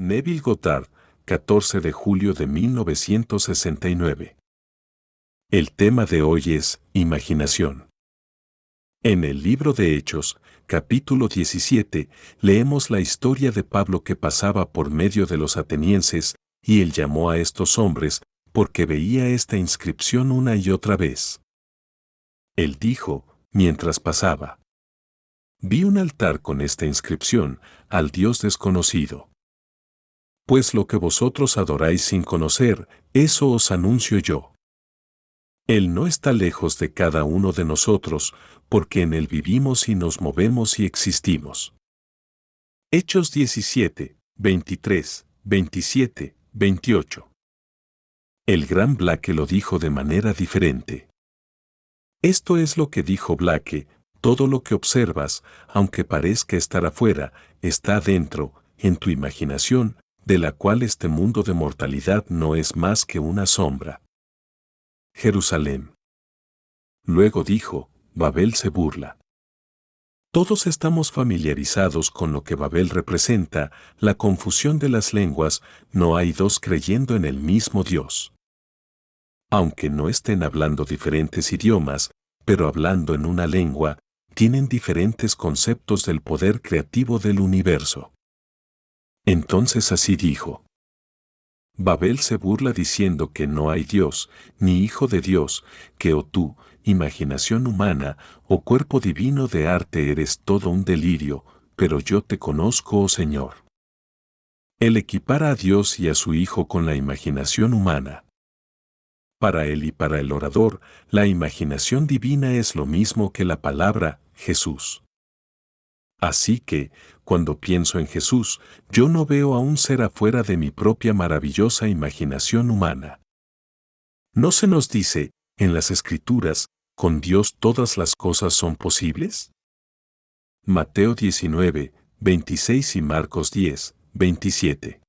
Neville Goddard, 14 de julio de 1969. El tema de hoy es imaginación. En el libro de Hechos, capítulo 17, leemos la historia de Pablo que pasaba por medio de los atenienses, y él llamó a estos hombres, porque veía esta inscripción una y otra vez. Él dijo, mientras pasaba: vi un altar con esta inscripción, al Dios desconocido. Pues lo que vosotros adoráis sin conocer, eso os anuncio yo. Él no está lejos de cada uno de nosotros, porque en Él vivimos y nos movemos y existimos. Hechos 17, 23, 27, 28. El gran Blake lo dijo de manera diferente. Esto es lo que dijo Blake: todo lo que observas, aunque parezca estar afuera, está dentro, en tu imaginación, de la cual este mundo de mortalidad no es más que una sombra. Jerusalén. Luego dijo: Babel se burla. Todos estamos familiarizados con lo que Babel representa, la confusión de las lenguas. No hay dos creyendo en el mismo Dios. Aunque no estén hablando diferentes idiomas, pero hablando en una lengua, tienen diferentes conceptos del poder creativo del universo. Entonces así dijo: Babel se burla diciendo que no hay Dios, ni Hijo de Dios, que tú, imaginación humana, o cuerpo divino de arte, eres todo un delirio, pero yo te conozco, oh Señor. Él equipara a Dios y a su Hijo con la imaginación humana. Para él y para el orador, la imaginación divina es lo mismo que la palabra Jesús. Así que, cuando pienso en Jesús, yo no veo a un ser afuera de mi propia maravillosa imaginación humana. ¿No se nos dice, en las Escrituras, con Dios todas las cosas son posibles? Mateo 19, 26 y Marcos 10, 27.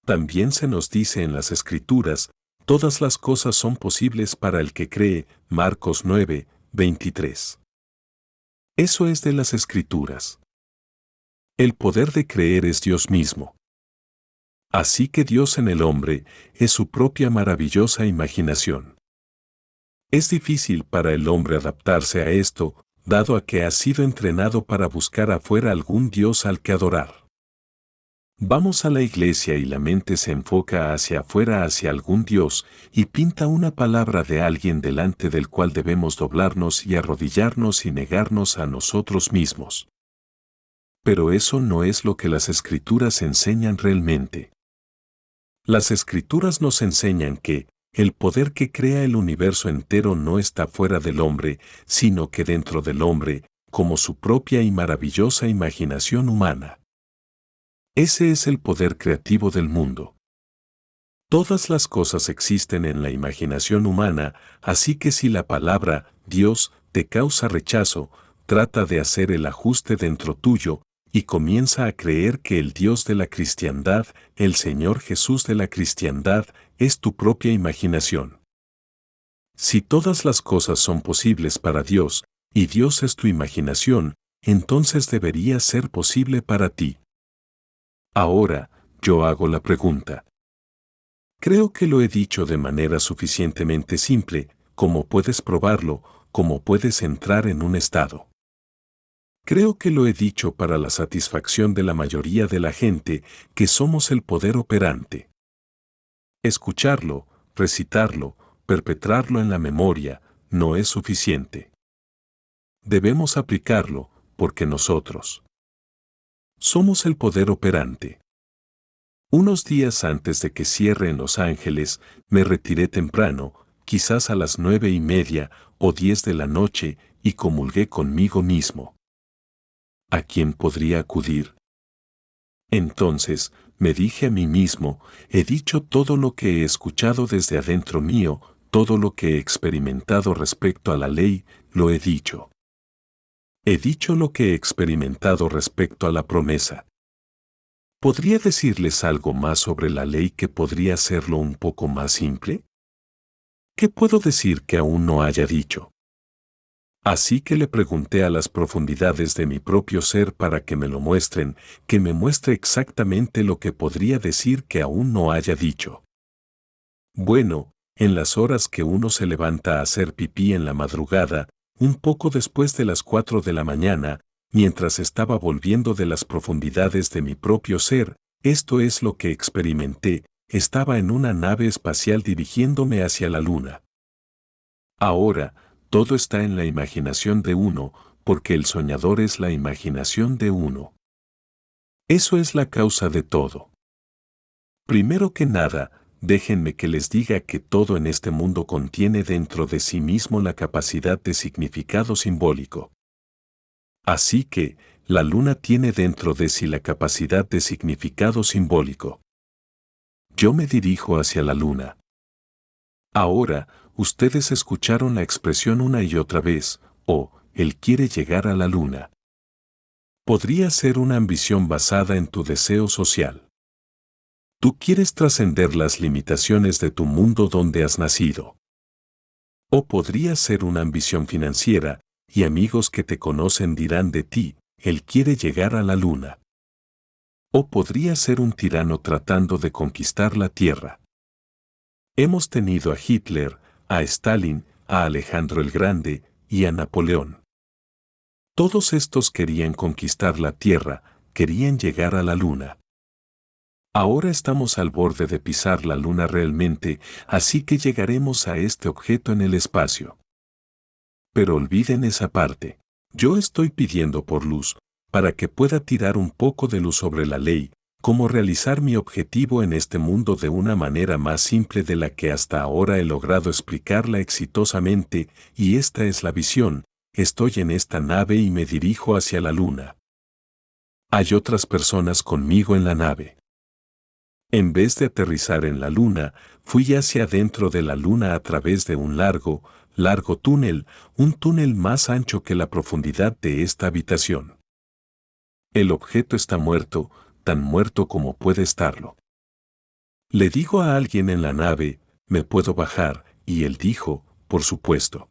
También se nos dice en las Escrituras, todas las cosas son posibles para el que cree, Marcos 9, 23. Eso es de las Escrituras. El poder de creer es Dios mismo. Así que Dios en el hombre es su propia maravillosa imaginación. Es difícil para el hombre adaptarse a esto, dado a que ha sido entrenado para buscar afuera algún Dios al que adorar. Vamos a la iglesia y la mente se enfoca hacia afuera, hacia algún Dios, y pinta una palabra de alguien delante del cual debemos doblarnos y arrodillarnos y negarnos a nosotros mismos. Pero eso no es lo que las Escrituras enseñan realmente. Las Escrituras nos enseñan que el poder que crea el universo entero no está fuera del hombre, sino que dentro del hombre, como su propia y maravillosa imaginación humana. Ese es el poder creativo del mundo. Todas las cosas existen en la imaginación humana, así que si la palabra Dios te causa rechazo, trata de hacer el ajuste dentro tuyo y comienza a creer que el Dios de la cristiandad, el Señor Jesús de la cristiandad, es tu propia imaginación. Si todas las cosas son posibles para Dios, y Dios es tu imaginación, entonces debería ser posible para ti. Ahora, yo hago la pregunta. Creo que lo he dicho de manera suficientemente simple, como puedes probarlo, como puedes entrar en un estado. Creo que lo he dicho para la satisfacción de la mayoría de la gente, que somos el poder operante. Escucharlo, recitarlo, perpetrarlo en la memoria, no es suficiente. Debemos aplicarlo, porque nosotros somos el poder operante. Unos días antes de que cierre en Los Ángeles, me retiré temprano, quizás a las 9:30 o 10 de la noche, y comulgué conmigo mismo. ¿A quién podría acudir? Entonces, me dije a mí mismo, he dicho todo lo que he escuchado desde adentro mío, todo lo que he experimentado respecto a la ley, lo he dicho. He dicho lo que he experimentado respecto a la promesa. ¿Podría decirles algo más sobre la ley que podría hacerlo un poco más simple? ¿Qué puedo decir que aún no haya dicho? Así que le pregunté a las profundidades de mi propio ser para que me lo muestren, que me muestre exactamente lo que podría decir que aún no haya dicho. Bueno, en las horas que uno se levanta a hacer pipí en la madrugada, un poco después de las 4 de la mañana, mientras estaba volviendo de las profundidades de mi propio ser, esto es lo que experimenté, estaba en una nave espacial dirigiéndome hacia la luna. Ahora, todo está en la imaginación de uno, porque el soñador es la imaginación de uno. Eso es la causa de todo. Primero que nada, déjenme que les diga que todo en este mundo contiene dentro de sí mismo la capacidad de significado simbólico. Así que, la luna tiene dentro de sí la capacidad de significado simbólico. Yo me dirijo hacia la luna. Ahora, ustedes escucharon la expresión una y otra vez, él quiere llegar a la luna. Podría ser una ambición basada en tu deseo social. Tú quieres trascender las limitaciones de tu mundo donde has nacido. O podría ser una ambición financiera, y amigos que te conocen dirán de ti, él quiere llegar a la luna. O podría ser un tirano tratando de conquistar la tierra. Hemos tenido a Hitler, a Stalin, a Alejandro el Grande y a Napoleón. Todos estos querían conquistar la tierra, querían llegar a la luna. Ahora estamos al borde de pisar la luna realmente, así que llegaremos a este objeto en el espacio. Pero olviden esa parte. Yo estoy pidiendo por luz, para que pueda tirar un poco de luz sobre la ley, cómo realizar mi objetivo en este mundo de una manera más simple de la que hasta ahora he logrado explicarla exitosamente, y esta es la visión. Estoy en esta nave y me dirijo hacia la luna. Hay otras personas conmigo en la nave. En vez de aterrizar en la luna, fui hacia adentro de la luna a través de un largo túnel, un túnel más ancho que la profundidad de esta habitación. El objeto está muerto, tan muerto como puede estarlo. Le digo a alguien en la nave, ¿me puedo bajar? Y él dijo, por supuesto.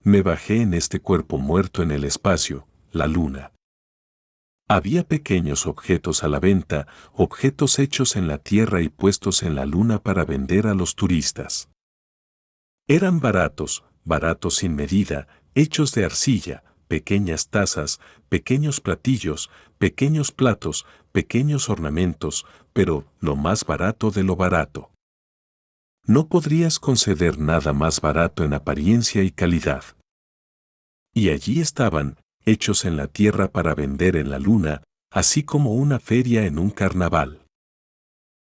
Me bajé en este cuerpo muerto en el espacio, la luna. Había pequeños objetos a la venta, objetos hechos en la Tierra y puestos en la Luna para vender a los turistas. Eran baratos sin medida, hechos de arcilla, pequeñas tazas, pequeños platillos, pequeños platos, pequeños ornamentos, pero lo más barato de lo barato. No podrías conceder nada más barato en apariencia y calidad. Y allí estaban, hechos en la tierra para vender en la luna, así como una feria en un carnaval.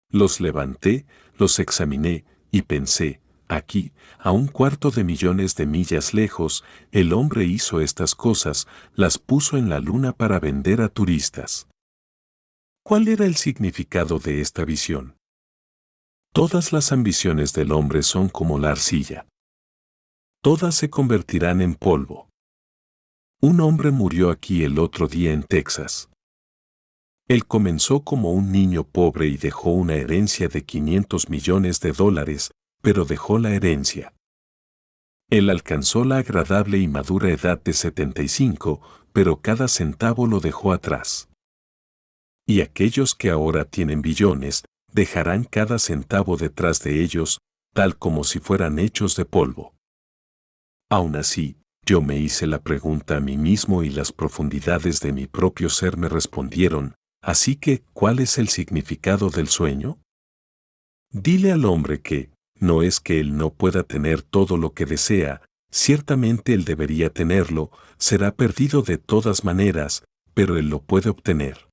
Los levanté, los examiné, y pensé, aquí, a 250 000 de millas lejos, el hombre hizo estas cosas, las puso en la luna para vender a turistas. ¿Cuál era el significado de esta visión? Todas las ambiciones del hombre son como la arcilla. Todas se convertirán en polvo. Un hombre murió aquí el otro día en Texas. Él comenzó como un niño pobre y dejó una herencia de $500 millones, pero dejó la herencia. Él alcanzó la agradable y madura edad de 75, pero cada centavo lo dejó atrás. Y aquellos que ahora tienen billones, dejarán cada centavo detrás de ellos, tal como si fueran hechos de polvo. Aún así, yo me hice la pregunta a mí mismo y las profundidades de mi propio ser me respondieron, así que, ¿cuál es el significado del sueño? Dile al hombre que, no es que él no pueda tener todo lo que desea, ciertamente él debería tenerlo, será perdido de todas maneras, pero él lo puede obtener.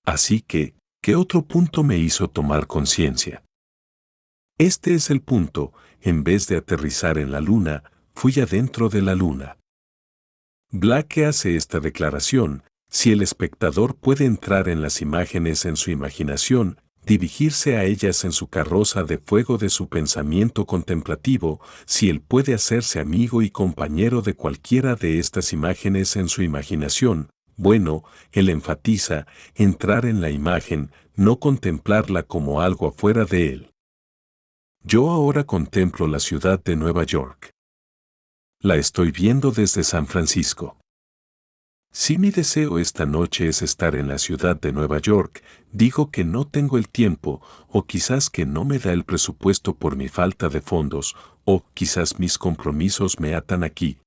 Así que, ¿qué otro punto me hizo tomar conciencia? Este es el punto, en vez de aterrizar en la luna, fui adentro de la luna. Black hace esta declaración, si el espectador puede entrar en las imágenes en su imaginación, dirigirse a ellas en su carroza de fuego de su pensamiento contemplativo, si él puede hacerse amigo y compañero de cualquiera de estas imágenes en su imaginación, bueno, él enfatiza, entrar en la imagen, no contemplarla como algo afuera de él. Yo ahora contemplo la ciudad de Nueva York. La estoy viendo desde San Francisco. Si mi deseo esta noche es estar en la ciudad de Nueva York, digo que no tengo el tiempo, o quizás que no me da el presupuesto por mi falta de fondos, o quizás mis compromisos me atan aquí.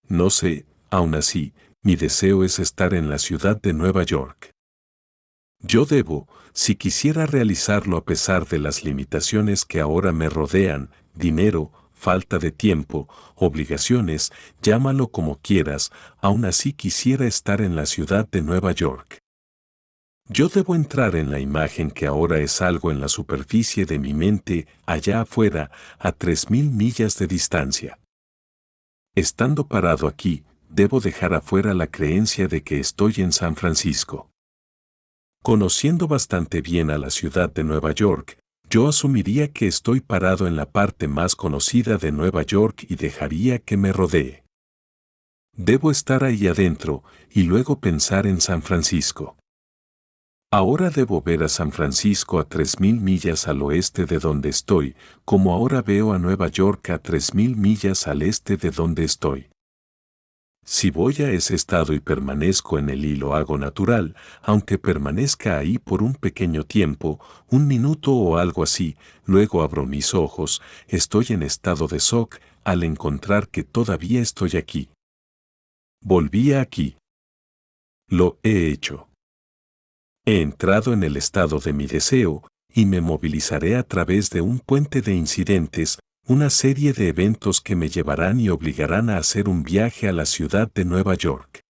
No sé, aún así, mi deseo es estar en la ciudad de Nueva York. Yo debo, si quisiera realizarlo a pesar de las limitaciones que ahora me rodean, dinero, falta de tiempo, obligaciones, llámalo como quieras, aún así quisiera estar en la ciudad de Nueva York. Yo debo entrar en la imagen que ahora es algo en la superficie de mi mente, allá afuera, a 3000 millas de distancia. Estando parado aquí, debo dejar afuera la creencia de que estoy en San Francisco. Conociendo bastante bien a la ciudad de Nueva York, yo asumiría que estoy parado en la parte más conocida de Nueva York y dejaría que me rodee. Debo estar ahí adentro y luego pensar en San Francisco. Ahora debo ver a San Francisco a 3000 millas al oeste de donde estoy, como ahora veo a Nueva York a 3000 millas al este de donde estoy. Si voy a ese estado y permanezco en él y lo hago natural, aunque permanezca ahí por un pequeño tiempo, un minuto o algo así, luego abro mis ojos, estoy en estado de shock al encontrar que todavía estoy aquí. Volví aquí. Lo he hecho. He entrado en el estado de mi deseo, y me movilizaré a través de un puente de incidentes, una serie de eventos que me llevarán y obligarán a hacer un viaje a la ciudad de Nueva York.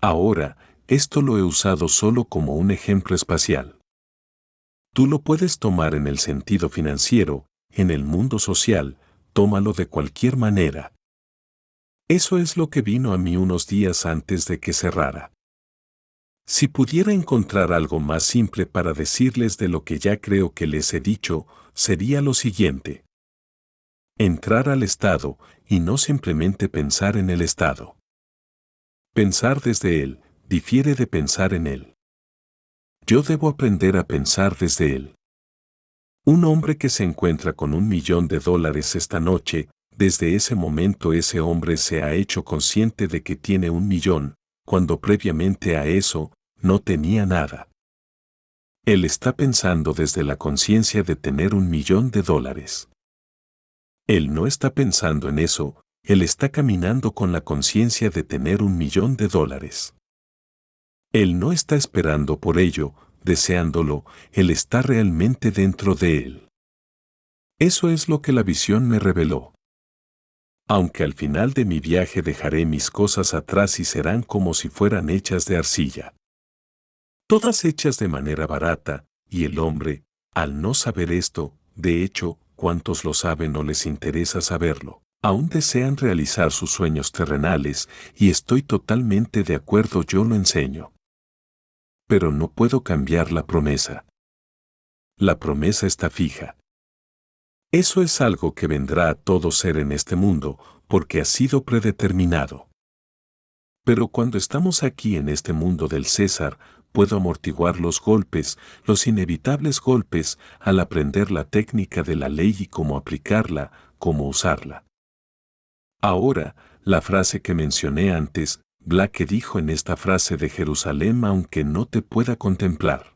Ahora, esto lo he usado solo como un ejemplo espacial. Tú lo puedes tomar en el sentido financiero, en el mundo social, tómalo de cualquier manera. Eso es lo que vino a mí unos días antes de que cerrara. Si pudiera encontrar algo más simple para decirles de lo que ya creo que les he dicho, sería lo siguiente. Entrar al estado y no simplemente pensar en el estado. Pensar desde él difiere de pensar en él. Yo debo aprender a pensar desde él. Un hombre que se encuentra con $1.000.000 esta noche, desde ese momento ese hombre se ha hecho consciente de que tiene 1.000.000, cuando previamente a eso, no tenía nada. Él está pensando desde la conciencia de tener $1.000.000. Él no está pensando en eso, él está caminando con la conciencia de tener $1.000.000. Él no está esperando por ello, deseándolo, él está realmente dentro de él. Eso es lo que la visión me reveló. Aunque al final de mi viaje dejaré mis cosas atrás y serán como si fueran hechas de arcilla. Todas hechas de manera barata, y el hombre, al no saber esto, de hecho, cuantos lo saben no les interesa saberlo, aún desean realizar sus sueños terrenales, y estoy totalmente de acuerdo, yo lo enseño. Pero no puedo cambiar la promesa. La promesa está fija. Eso es algo que vendrá a todo ser en este mundo, porque ha sido predeterminado. Pero cuando estamos aquí en este mundo del César, puedo amortiguar los golpes, los inevitables golpes, al aprender la técnica de la ley y cómo aplicarla, cómo usarla. Ahora, la frase que mencioné antes, Blake dijo en esta frase de Jerusalén aunque no te pueda contemplar.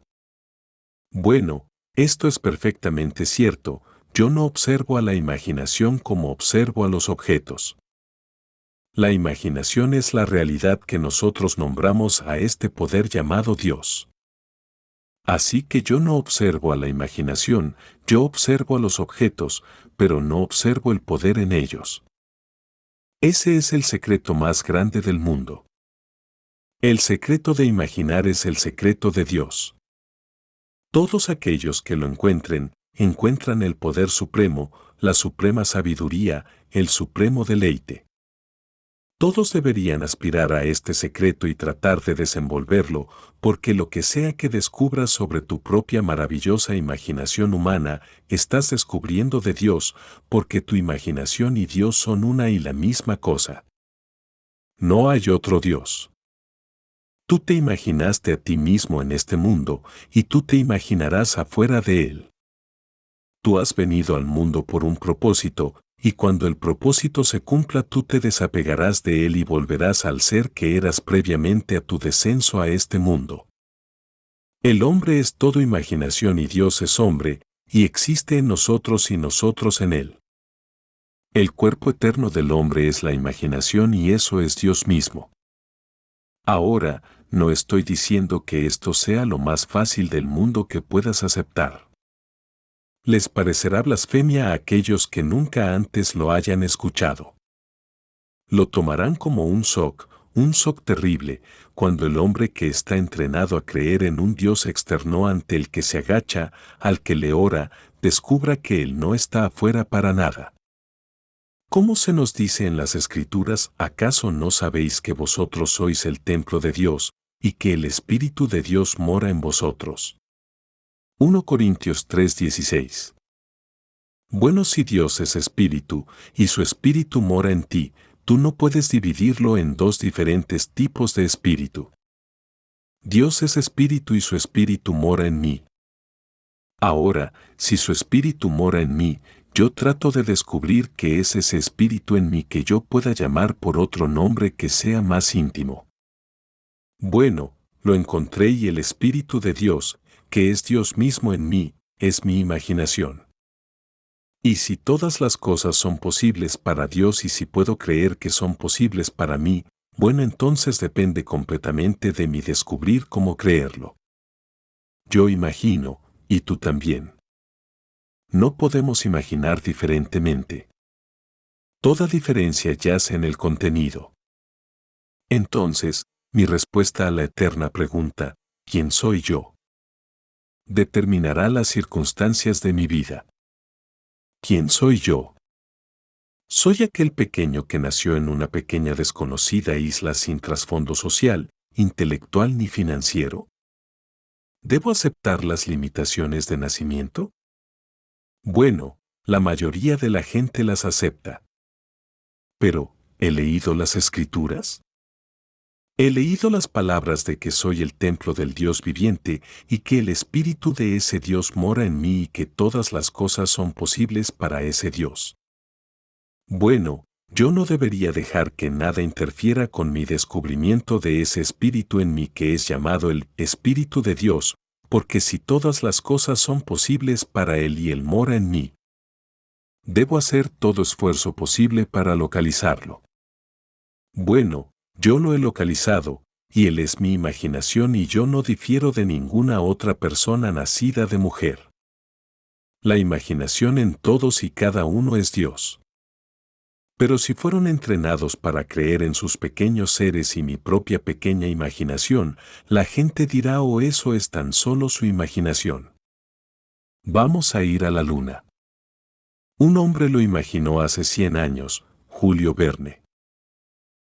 Bueno, esto es perfectamente cierto, yo no observo a la imaginación como observo a los objetos. La imaginación es la realidad que nosotros nombramos a este poder llamado Dios. Así que yo no observo a la imaginación, yo observo a los objetos, pero no observo el poder en ellos. Ese es el secreto más grande del mundo. El secreto de imaginar es el secreto de Dios. Todos aquellos que lo encuentren, encuentran el poder supremo, la suprema sabiduría, el supremo deleite. Todos deberían aspirar a este secreto y tratar de desenvolverlo, porque lo que sea que descubras sobre tu propia maravillosa imaginación humana, estás descubriendo de Dios, porque tu imaginación y Dios son una y la misma cosa. No hay otro Dios. Tú te imaginaste a ti mismo en este mundo, y tú te imaginarás afuera de él. Tú has venido al mundo por un propósito, y cuando el propósito se cumpla tú te desapegarás de él y volverás al ser que eras previamente a tu descenso a este mundo. El hombre es todo imaginación y Dios es hombre, y existe en nosotros y nosotros en él. El cuerpo eterno del hombre es la imaginación y eso es Dios mismo. Ahora, no estoy diciendo que esto sea lo más fácil del mundo que puedas aceptar. Les parecerá blasfemia a aquellos que nunca antes lo hayan escuchado. Lo tomarán como un shock terrible, cuando el hombre que está entrenado a creer en un Dios externo ante el que se agacha, al que le ora, descubra que Él no está afuera para nada. ¿Cómo se nos dice en las Escrituras, acaso no sabéis que vosotros sois el templo de Dios, y que el Espíritu de Dios mora en vosotros? 1 Corintios 3:16. Bueno, si Dios es espíritu, y su espíritu mora en ti, tú no puedes dividirlo en dos diferentes tipos de espíritu. Dios es espíritu y su espíritu mora en mí. Ahora, si su espíritu mora en mí, yo trato de descubrir qué es ese espíritu en mí que yo pueda llamar por otro nombre que sea más íntimo. Bueno, lo encontré y el Espíritu de Dios, que es Dios mismo en mí, es mi imaginación. Y si todas las cosas son posibles para Dios y si puedo creer que son posibles para mí, bueno, entonces depende completamente de mí descubrir cómo creerlo. Yo imagino, y tú también. No podemos imaginar diferentemente. Toda diferencia yace en el contenido. Entonces, mi respuesta a la eterna pregunta, ¿quién soy yo?, determinará las circunstancias de mi vida. ¿Quién soy yo? ¿Soy aquel pequeño que nació en una pequeña desconocida isla sin trasfondo social, intelectual ni financiero? ¿Debo aceptar las limitaciones de nacimiento? Bueno, la mayoría de la gente las acepta. Pero, ¿he leído las Escrituras? He leído las palabras de que soy el templo del Dios viviente y que el Espíritu de ese Dios mora en mí y que todas las cosas son posibles para ese Dios. Bueno, yo no debería dejar que nada interfiera con mi descubrimiento de ese Espíritu en mí que es llamado el Espíritu de Dios, porque si todas las cosas son posibles para Él y Él mora en mí, debo hacer todo esfuerzo posible para localizarlo. Bueno, yo lo he localizado, y Él es mi imaginación y yo no difiero de ninguna otra persona nacida de mujer. La imaginación en todos y cada uno es Dios. Pero si fueron entrenados para creer en sus pequeños seres y mi propia pequeña imaginación, la gente dirá, oh, eso es tan solo su imaginación. Vamos a ir a la luna. Un hombre lo imaginó hace 100 años, Julio Verne.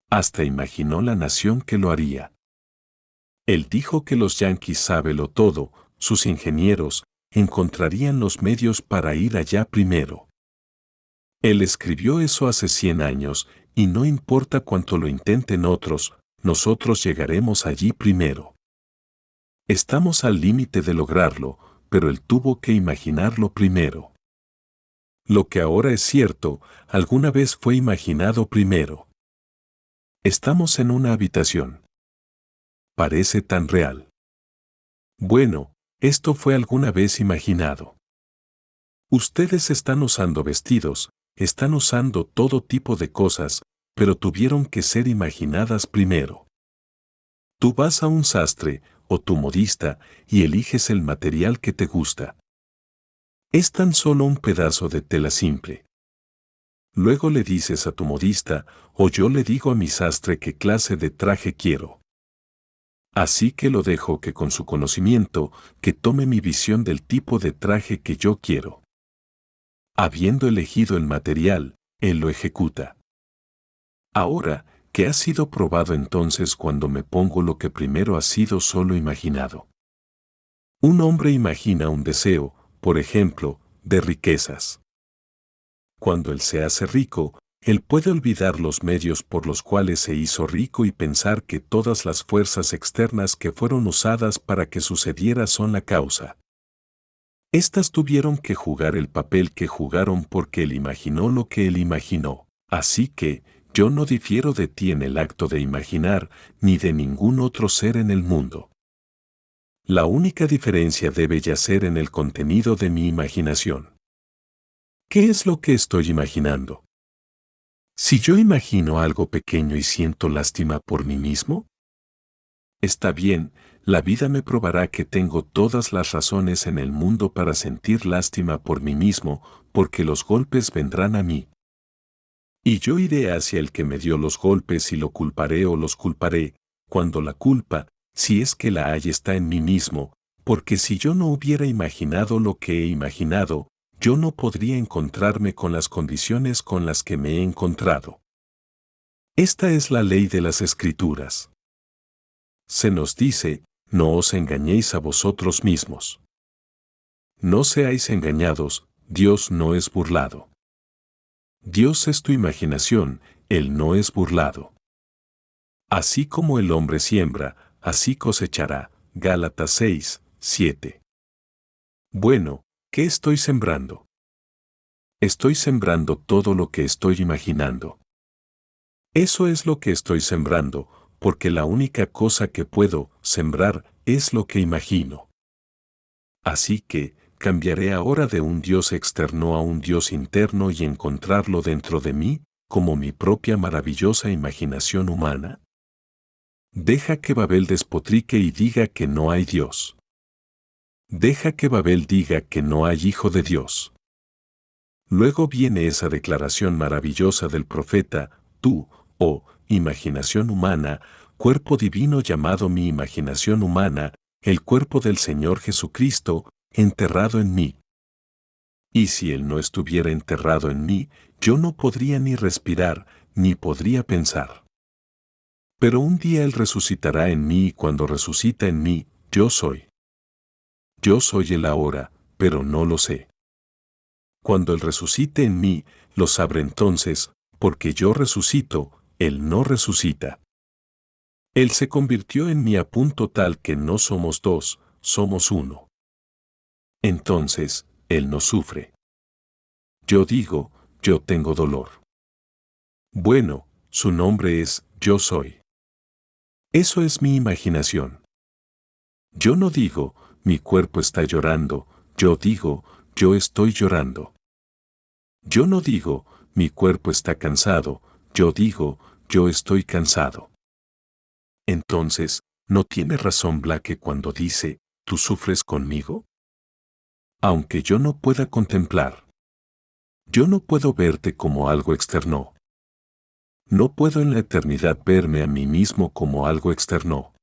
Hasta imaginó la nación que lo haría. Él dijo que los yanquis sábelo todo, sus ingenieros, encontrarían los medios para ir allá primero. Él escribió eso hace 100 años, y no importa cuánto lo intenten otros, nosotros llegaremos allí primero. Estamos al límite de lograrlo, pero él tuvo que imaginarlo primero. Lo que ahora es cierto, alguna vez fue imaginado primero. Estamos en una habitación. Parece tan real. Bueno, esto fue alguna vez imaginado. Ustedes están usando vestidos, están usando todo tipo de cosas, pero tuvieron que ser imaginadas primero. Tú vas a un sastre, o tu modista, y eliges el material que te gusta. Es tan solo un pedazo de tela simple. Luego le dices a tu modista, o yo le digo a mi sastre qué clase de traje quiero. Así que lo dejo que con su conocimiento, que tome mi visión del tipo de traje que yo quiero. Habiendo elegido el material, él lo ejecuta. Ahora, ¿qué ha sido probado entonces cuando me pongo lo que primero ha sido solo imaginado? Un hombre imagina un deseo, por ejemplo, de riquezas. Cuando él se hace rico, él puede olvidar los medios por los cuales se hizo rico y pensar que todas las fuerzas externas que fueron usadas para que sucediera son la causa. Estas tuvieron que jugar el papel que jugaron porque él imaginó lo que él imaginó. Así que, yo no difiero de ti en el acto de imaginar, ni de ningún otro ser en el mundo. La única diferencia debe yacer en el contenido de mi imaginación. ¿Qué es lo que estoy imaginando? Si yo imagino algo pequeño y siento lástima por mí mismo, está bien, la vida me probará que tengo todas las razones en el mundo para sentir lástima por mí mismo, porque los golpes vendrán a mí. Y yo iré hacia el que me dio los golpes y lo culparé o los culparé, cuando la culpa, si es que la hay, está en mí mismo, porque si yo no hubiera imaginado lo que he imaginado, yo no podría encontrarme con las condiciones con las que me he encontrado. Esta es la ley de las Escrituras. Se nos dice, no os engañéis a vosotros mismos. No seáis engañados, Dios no es burlado. Dios es tu imaginación, Él no es burlado. Así como el hombre siembra, así cosechará. Gálatas 6, 7. Bueno, ¿qué estoy sembrando? Estoy sembrando todo lo que estoy imaginando. Eso es lo que estoy sembrando, porque la única cosa que puedo sembrar es lo que imagino. Así que, cambiaré ahora de un Dios externo a un Dios interno y encontrarlo dentro de mí, como mi propia maravillosa imaginación humana. Deja que Babel despotrique y diga que no hay Dios. Deja que Babel diga que no hay Hijo de Dios. Luego viene esa declaración maravillosa del profeta, tú, oh, imaginación humana, cuerpo divino llamado mi imaginación humana, el cuerpo del Señor Jesucristo, enterrado en mí. Y si Él no estuviera enterrado en mí, yo no podría ni respirar, ni podría pensar. Pero un día Él resucitará en mí y cuando resucita en mí, yo soy. Yo soy Él ahora, pero no lo sé. Cuando Él resucite en mí, lo sabré entonces, porque yo resucito, Él no resucita. Él se convirtió en mí a punto tal que no somos dos, somos uno. Entonces, Él no sufre. Yo digo, yo tengo dolor. Bueno, su nombre es Yo soy. Eso es mi imaginación. Yo no digo, mi cuerpo está llorando, yo digo, yo estoy llorando. Yo no digo, mi cuerpo está cansado, yo digo, yo estoy cansado. Entonces, ¿no tiene razón Blake cuando dice, ¿tú sufres conmigo? Aunque yo no pueda contemplar. Yo no puedo verte como algo externo. No puedo en la eternidad verme a mí mismo como algo externo.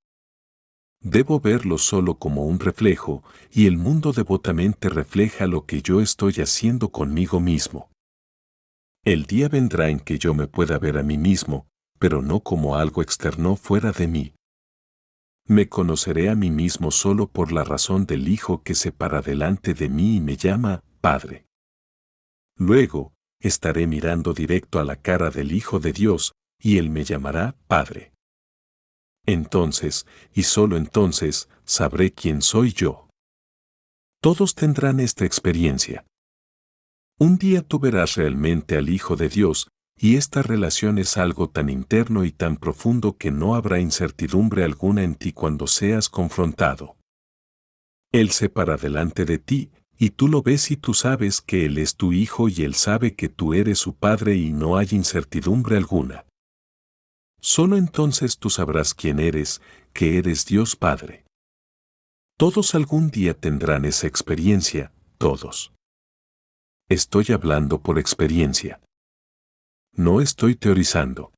Debo verlo solo como un reflejo, y el mundo devotamente refleja lo que yo estoy haciendo conmigo mismo. El día vendrá en que yo me pueda ver a mí mismo, pero no como algo externo fuera de mí. Me conoceré a mí mismo solo por la razón del Hijo que se para delante de mí y me llama Padre. Luego, estaré mirando directo a la cara del Hijo de Dios, y Él me llamará Padre. Entonces, y solo entonces, sabré quién soy yo. Todos tendrán esta experiencia. Un día tú verás realmente al Hijo de Dios, y esta relación es algo tan interno y tan profundo que no habrá incertidumbre alguna en ti cuando seas confrontado. Él se para delante de ti, y tú lo ves y tú sabes que Él es tu Hijo y Él sabe que tú eres su Padre y no hay incertidumbre alguna. Solo entonces tú sabrás quién eres, que eres Dios Padre. Todos algún día tendrán esa experiencia, todos. Estoy hablando por experiencia. No estoy teorizando.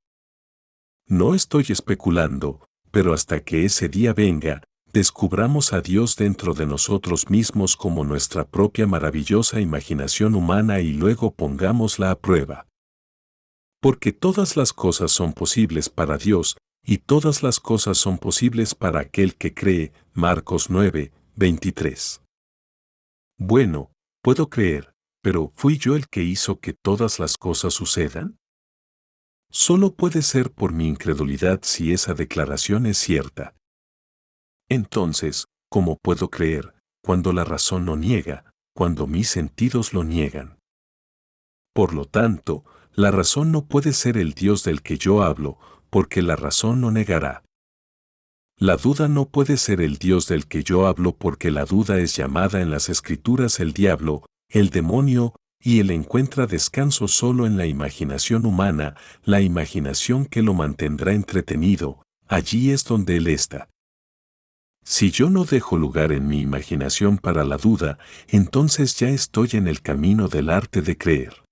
No estoy especulando, pero hasta que ese día venga, descubramos a Dios dentro de nosotros mismos como nuestra propia maravillosa imaginación humana y luego pongámosla a prueba. Porque todas las cosas son posibles para Dios, y todas las cosas son posibles para aquel que cree. Marcos 9, 23. Bueno, puedo creer, pero ¿fui yo el que hizo que todas las cosas sucedan? Solo puede ser por mi incredulidad si esa declaración es cierta. Entonces, ¿cómo puedo creer, cuando la razón no niega, cuando mis sentidos lo niegan. Por lo tanto, la razón no puede ser el Dios del que yo hablo, porque la razón lo negará. La duda no puede ser el Dios del que yo hablo, porque la duda es llamada en las Escrituras el diablo, el demonio, y él encuentra descanso solo en la imaginación humana, la imaginación que lo mantendrá entretenido, allí es donde él está. Si yo no dejo lugar en mi imaginación para la duda, entonces ya estoy en el camino del arte de creer.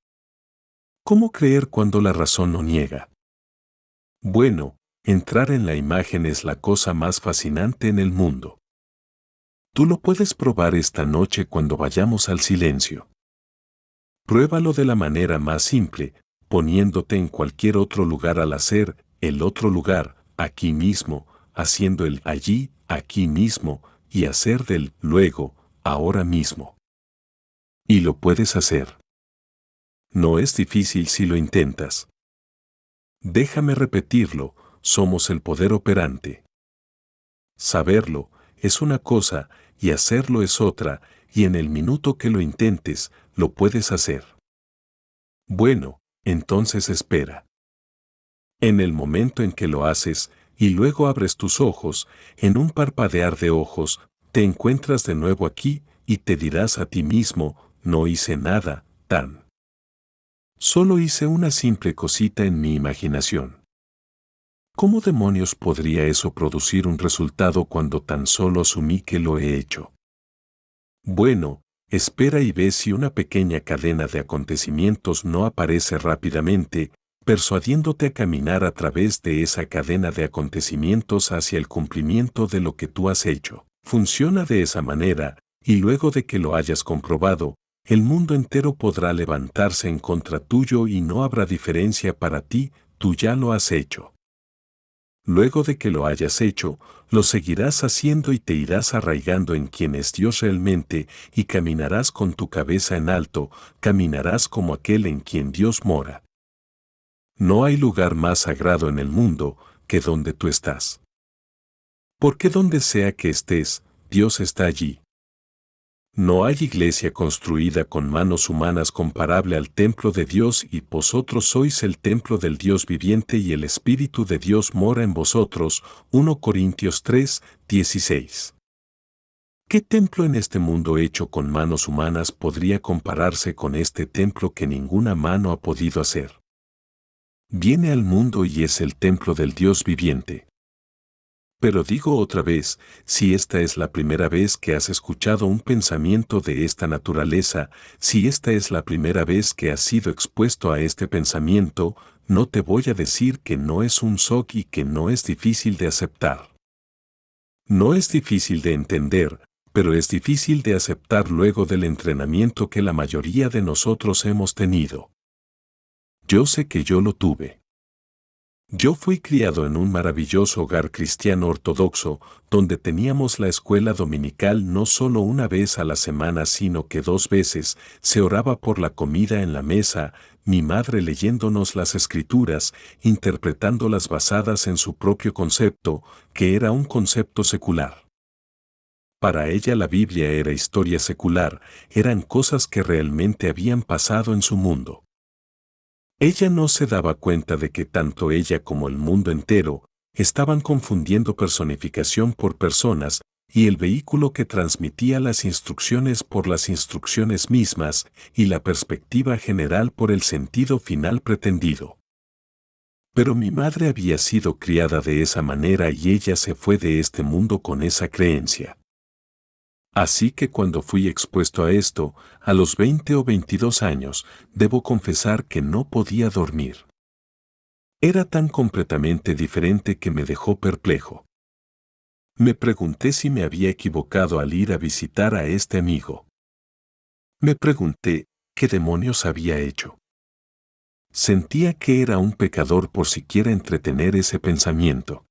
¿Cómo creer cuando la razón lo niega? Bueno, entrar en la imagen es la cosa más fascinante en el mundo. Tú lo puedes probar esta noche cuando vayamos al silencio. Pruébalo de la manera más simple, poniéndote en cualquier otro lugar al hacer el otro lugar, aquí mismo, haciendo el allí, aquí mismo, y hacer del luego, ahora mismo. Y lo puedes hacer. No es difícil si lo intentas. Déjame repetirlo, somos el poder operante. Saberlo es una cosa y hacerlo es otra, y en el minuto que lo intentes, lo puedes hacer. Bueno, entonces espera. En el momento en que lo haces, y luego abres tus ojos, en un parpadear de ojos, te encuentras de nuevo aquí, y te dirás a ti mismo, no hice nada, tan. Solo hice una simple cosita en mi imaginación. ¿Cómo demonios podría eso producir un resultado cuando tan solo asumí que lo he hecho? Bueno, espera y ve si una pequeña cadena de acontecimientos no aparece rápidamente, persuadiéndote a caminar a través de esa cadena de acontecimientos hacia el cumplimiento de lo que tú has hecho. Funciona de esa manera, y luego de que lo hayas comprobado, el mundo entero podrá levantarse en contra tuyo y no habrá diferencia para ti, tú ya lo has hecho. Luego de que lo hayas hecho, lo seguirás haciendo y te irás arraigando en quien es Dios realmente y caminarás con tu cabeza en alto, caminarás como aquel en quien Dios mora. No hay lugar más sagrado en el mundo que donde tú estás. Porque donde sea que estés, Dios está allí. No hay iglesia construida con manos humanas comparable al templo de Dios y vosotros sois el templo del Dios viviente y el Espíritu de Dios mora en vosotros. 1 Corintios 3, 16. ¿Qué templo en este mundo hecho con manos humanas podría compararse con este templo que ninguna mano ha podido hacer? Viene al mundo y es el templo del Dios viviente. Pero digo otra vez, si esta es la primera vez que has escuchado un pensamiento de esta naturaleza, si esta es la primera vez que has sido expuesto a este pensamiento, no te voy a decir que no es un shock y que no es difícil de aceptar. No es difícil de entender, pero es difícil de aceptar luego del entrenamiento que la mayoría de nosotros hemos tenido. Yo sé que yo lo tuve. Yo fui criado en un maravilloso hogar cristiano ortodoxo, donde teníamos la escuela dominical no solo una vez a la semana sino que 2 veces, se oraba por la comida en la mesa, mi madre leyéndonos las escrituras, interpretándolas basadas en su propio concepto, que era un concepto secular. Para ella la Biblia era historia secular, eran cosas que realmente habían pasado en su mundo. Ella no se daba cuenta de que tanto ella como el mundo entero estaban confundiendo personificación por personas y el vehículo que transmitía las instrucciones por las instrucciones mismas y la perspectiva general por el sentido final pretendido. Pero mi madre había sido criada de esa manera y ella se fue de este mundo con esa creencia. Así que cuando fui expuesto a esto, a los 20 o 22 años, debo confesar que no podía dormir. Era tan completamente diferente que me dejó perplejo. Me pregunté si me había equivocado al ir a visitar a este amigo. Me pregunté, ¿qué demonios había hecho? Sentía que era un pecador por siquiera entretener ese pensamiento.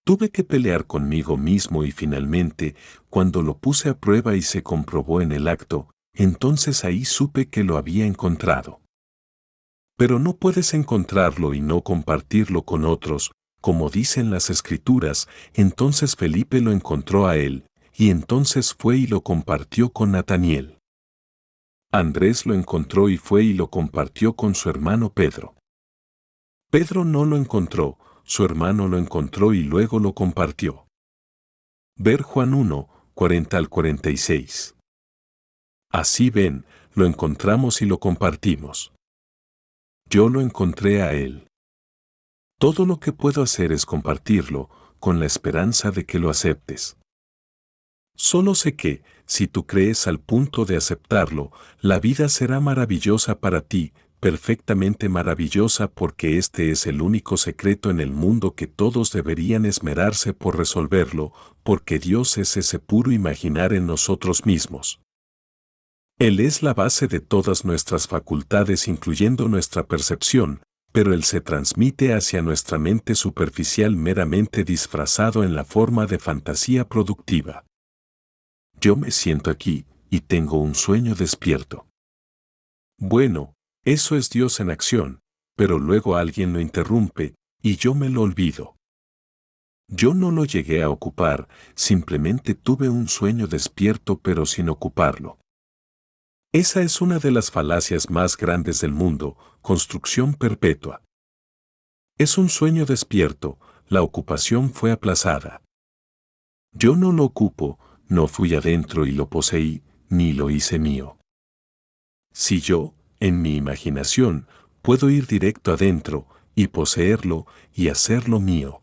Tuve que pelear conmigo mismo y finalmente, cuando lo puse a prueba y se comprobó en el acto, entonces ahí supe que lo había encontrado. Pero no puedes encontrarlo y no compartirlo con otros, como dicen las Escrituras, entonces Felipe lo encontró a él, y entonces fue y lo compartió con Nataniel. Andrés lo encontró y fue y lo compartió con su hermano Pedro. Pedro no lo encontró, su hermano lo encontró y luego lo compartió. Ver Juan 1, 40 al 46. Así ven, lo encontramos y lo compartimos. Yo lo encontré a él. Todo lo que puedo hacer es compartirlo, con la esperanza de que lo aceptes. Solo sé que, si tú crees al punto de aceptarlo, la vida será maravillosa para ti, perfectamente maravillosa porque este es el único secreto en el mundo que todos deberían esmerarse por resolverlo, porque Dios es ese puro imaginar en nosotros mismos. Él es la base de todas nuestras facultades incluyendo nuestra percepción, pero Él se transmite hacia nuestra mente superficial meramente disfrazado en la forma de fantasía productiva. Yo me siento aquí, y tengo un sueño despierto. Bueno, eso es Dios en acción, pero luego alguien lo interrumpe, y yo me lo olvido. Yo no lo llegué a ocupar, simplemente tuve un sueño despierto pero sin ocuparlo. Esa es una de las falacias más grandes del mundo, construcción perpetua. Es un sueño despierto, la ocupación fue aplazada. Yo no lo ocupo, no fui adentro y lo poseí, ni lo hice mío. Si yo, en mi imaginación, puedo ir directo adentro, y poseerlo, y hacerlo mío.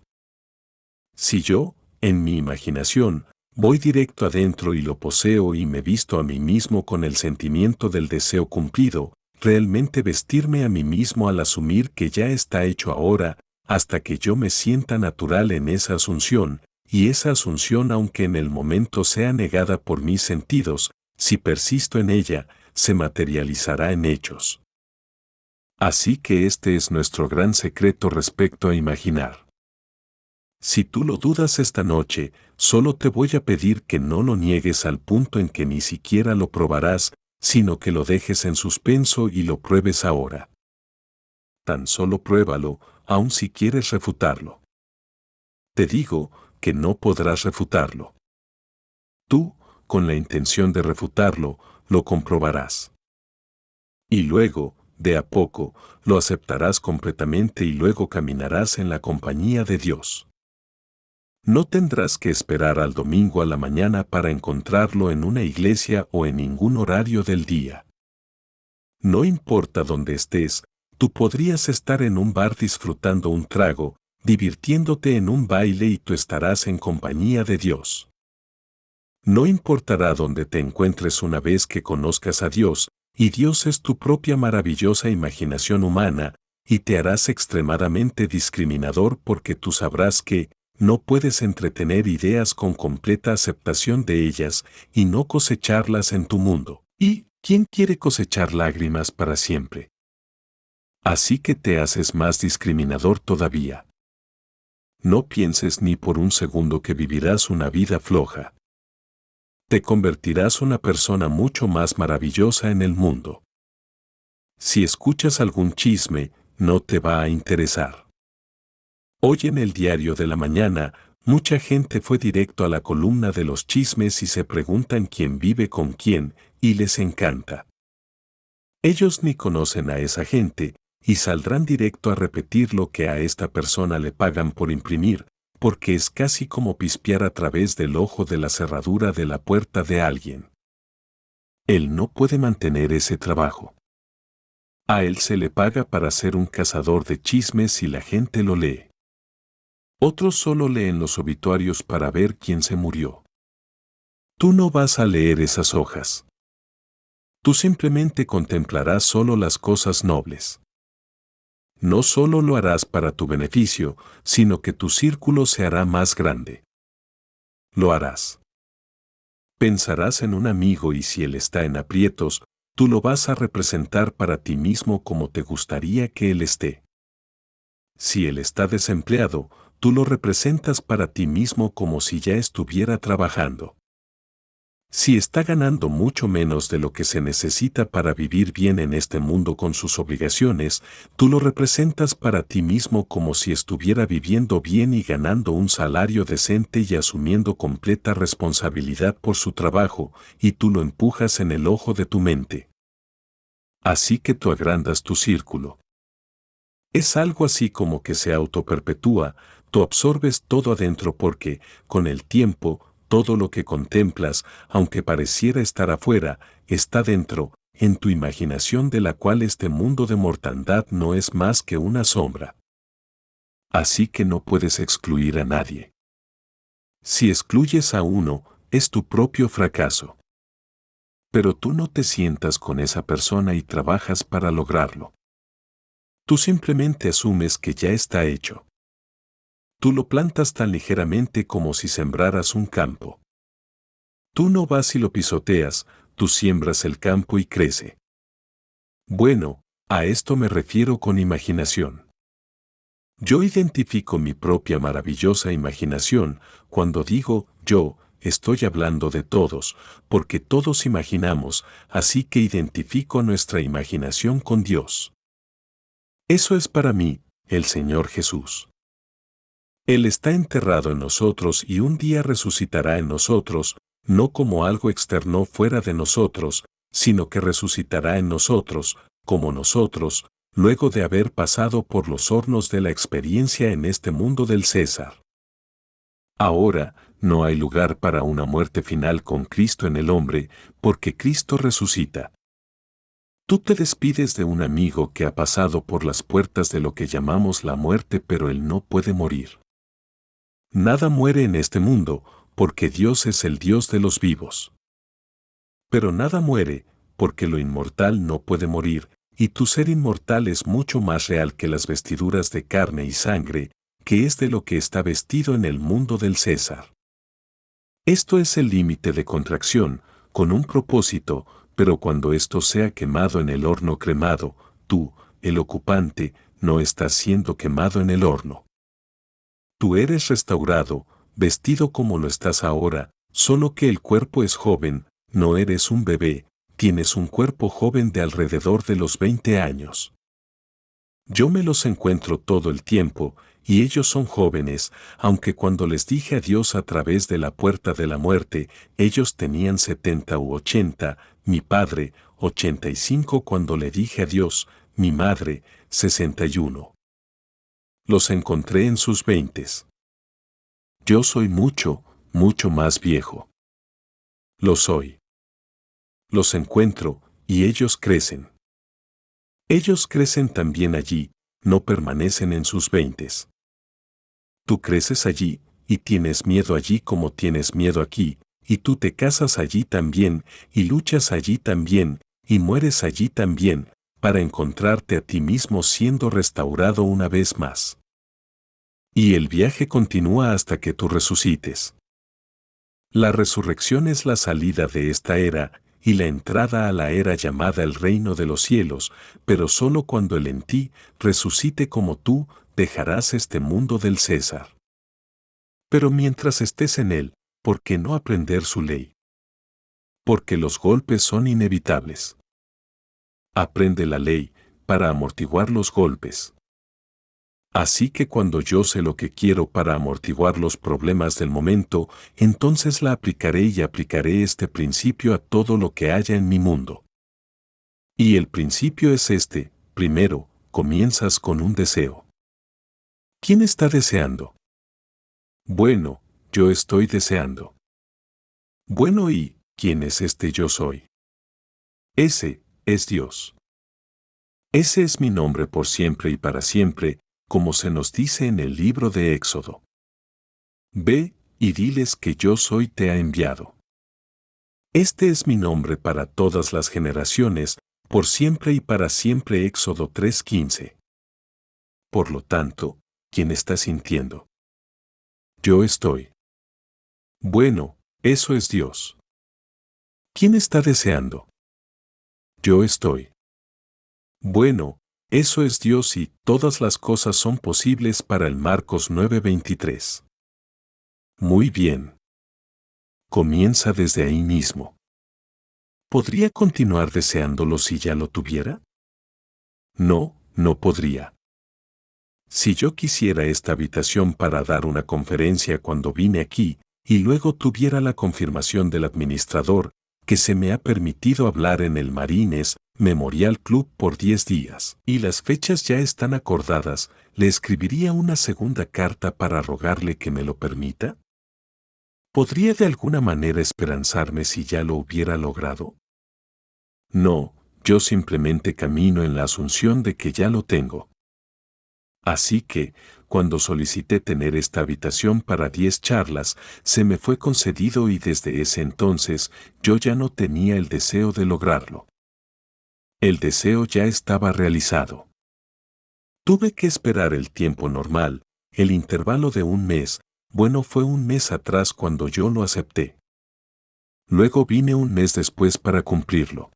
Si yo, en mi imaginación, voy directo adentro y lo poseo y me visto a mí mismo con el sentimiento del deseo cumplido, realmente vestirme a mí mismo al asumir que ya está hecho ahora, hasta que yo me sienta natural en esa asunción, y esa asunción aunque en el momento sea negada por mis sentidos, si persisto en ella, se materializará en hechos. Así que este es nuestro gran secreto respecto a imaginar. Si tú lo dudas esta noche, solo te voy a pedir que no lo niegues al punto en que ni siquiera lo probarás, sino que lo dejes en suspenso y lo pruebes ahora. Tan solo pruébalo, aun si quieres refutarlo. Te digo que no podrás refutarlo. Tú, con la intención de refutarlo, lo comprobarás. Y luego, de a poco, lo aceptarás completamente y luego caminarás en la compañía de Dios. No tendrás que esperar al domingo a la mañana para encontrarlo en una iglesia o en ningún horario del día. No importa dónde estés, tú podrías estar en un bar disfrutando un trago, divirtiéndote en un baile y tú estarás en compañía de Dios. No importará dónde te encuentres una vez que conozcas a Dios, y Dios es tu propia maravillosa imaginación humana, y te harás extremadamente discriminador porque tú sabrás que, no puedes entretener ideas con completa aceptación de ellas y no cosecharlas en tu mundo. ¿Y quién quiere cosechar lágrimas para siempre? Así que te haces más discriminador todavía. No pienses ni por un segundo que vivirás una vida floja. Te convertirás una persona mucho más maravillosa en el mundo. Si escuchas algún chisme, no te va a interesar. Hoy en el diario de la mañana, mucha gente fue directo a la columna de los chismes y se preguntan quién vive con quién, y les encanta. Ellos ni conocen a esa gente, y saldrán directo a repetir lo que a esta persona le pagan por imprimir, porque es casi como pispear a través del ojo de la cerradura de la puerta de alguien. Él no puede mantener ese trabajo. A él se le paga para ser un cazador de chismes y la gente lo lee. Otros solo leen los obituarios para ver quién se murió. Tú no vas a leer esas hojas. Tú simplemente contemplarás solo las cosas nobles. No solo lo harás para tu beneficio, sino que tu círculo se hará más grande. Lo harás. Pensarás en un amigo y si él está en aprietos, tú lo vas a representar para ti mismo como te gustaría que él esté. Si él está desempleado, tú lo representas para ti mismo como si ya estuviera trabajando. Si está ganando mucho menos de lo que se necesita para vivir bien en este mundo con sus obligaciones, tú lo representas para ti mismo como si estuviera viviendo bien y ganando un salario decente y asumiendo completa responsabilidad por su trabajo, y tú lo empujas en el ojo de tu mente. Así que tú agrandas tu círculo. Es algo así como que se autoperpetúa, tú absorbes todo adentro porque, con el tiempo, todo lo que contemplas, aunque pareciera estar afuera, está dentro, en tu imaginación de la cual este mundo de mortandad no es más que una sombra. Así que no puedes excluir a nadie. Si excluyes a uno, es tu propio fracaso. Pero tú no te sientas con esa persona y trabajas para lograrlo. Tú simplemente asumes que ya está hecho. Tú lo plantas tan ligeramente como si sembraras un campo. Tú no vas y lo pisoteas, tú siembras el campo y crece. Bueno, a esto me refiero con imaginación. Yo identifico mi propia maravillosa imaginación cuando digo yo, estoy hablando de todos, porque todos imaginamos, así que identifico nuestra imaginación con Dios. Eso es para mí, el Señor Jesús. Él está enterrado en nosotros y un día resucitará en nosotros, no como algo externo fuera de nosotros, sino que resucitará en nosotros, como nosotros, luego de haber pasado por los hornos de la experiencia en este mundo del César. Ahora, no hay lugar para una muerte final con Cristo en el hombre, porque Cristo resucita. Tú te despides de un amigo que ha pasado por las puertas de lo que llamamos la muerte, pero él no puede morir. Nada muere en este mundo, porque Dios es el Dios de los vivos. Pero nada muere, porque lo inmortal no puede morir, y tu ser inmortal es mucho más real que las vestiduras de carne y sangre, que es de lo que está vestido en el mundo del César. Esto es el límite de contracción, con un propósito, pero cuando esto sea quemado en el horno cremado, tú, el ocupante, no estás siendo quemado en el horno. Tú eres restaurado, vestido como lo estás ahora, solo que el cuerpo es joven, no eres un bebé, tienes un cuerpo joven de alrededor de los 20 años. Yo me los encuentro todo el tiempo, y ellos son jóvenes, aunque cuando les dije adiós a través de la puerta de la muerte, ellos tenían 70 u 80, mi padre, 85 cuando le dije adiós, mi madre, 61. Los encontré en sus 20. Yo soy mucho, mucho más viejo. Lo soy. Los encuentro, y ellos crecen. Ellos crecen también allí, no permanecen en sus 20. Tú creces allí, y tienes miedo allí como tienes miedo aquí, y tú te casas allí también, y luchas allí también, y mueres allí también, para encontrarte a ti mismo siendo restaurado una vez más. Y el viaje continúa hasta que tú resucites. La resurrección es la salida de esta era y la entrada a la era llamada el reino de los cielos, pero solo cuando Él en ti resucite como tú, dejarás este mundo del César. Pero mientras estés en Él, ¿por qué no aprender su ley? Porque los golpes son inevitables. Aprende la ley para amortiguar los golpes. Así que cuando yo sé lo que quiero para amortiguar los problemas del momento, entonces la aplicaré y aplicaré este principio a todo lo que haya en mi mundo. Y el principio es este: primero, comienzas con un deseo. ¿Quién está deseando? Bueno, yo estoy deseando. Bueno, ¿y quién es este yo soy? Ese es Dios. Ese es mi nombre por siempre y para siempre, como se nos dice en el libro de Éxodo. Ve, y diles que yo soy te ha enviado. Este es mi nombre para todas las generaciones, por siempre y para siempre. Éxodo 3:15. Por lo tanto, ¿quién está sintiendo? Yo estoy. Bueno, eso es Dios. ¿Quién está deseando? Yo estoy. Bueno, eso es Dios y todas las cosas son posibles para el Marcos 9:23. Muy bien. Comienza desde ahí mismo. ¿Podría continuar deseándolo si ya lo tuviera? No, no podría. Si yo quisiera esta habitación para dar una conferencia cuando vine aquí, y luego tuviera la confirmación del administrador, que se me ha permitido hablar en el Marines Memorial Club por 10 días, y las fechas ya están acordadas, ¿le escribiría una segunda carta para rogarle que me lo permita? ¿Podría de alguna manera esperanzarme si ya lo hubiera logrado? No, yo simplemente camino en la asunción de que ya lo tengo. Así que, cuando solicité tener esta habitación para 10 charlas, se me fue concedido y desde ese entonces yo ya no tenía el deseo de lograrlo. El deseo ya estaba realizado. Tuve que esperar el tiempo normal, el intervalo de un mes, bueno, fue un mes atrás cuando yo lo acepté. Luego vine un mes después para cumplirlo.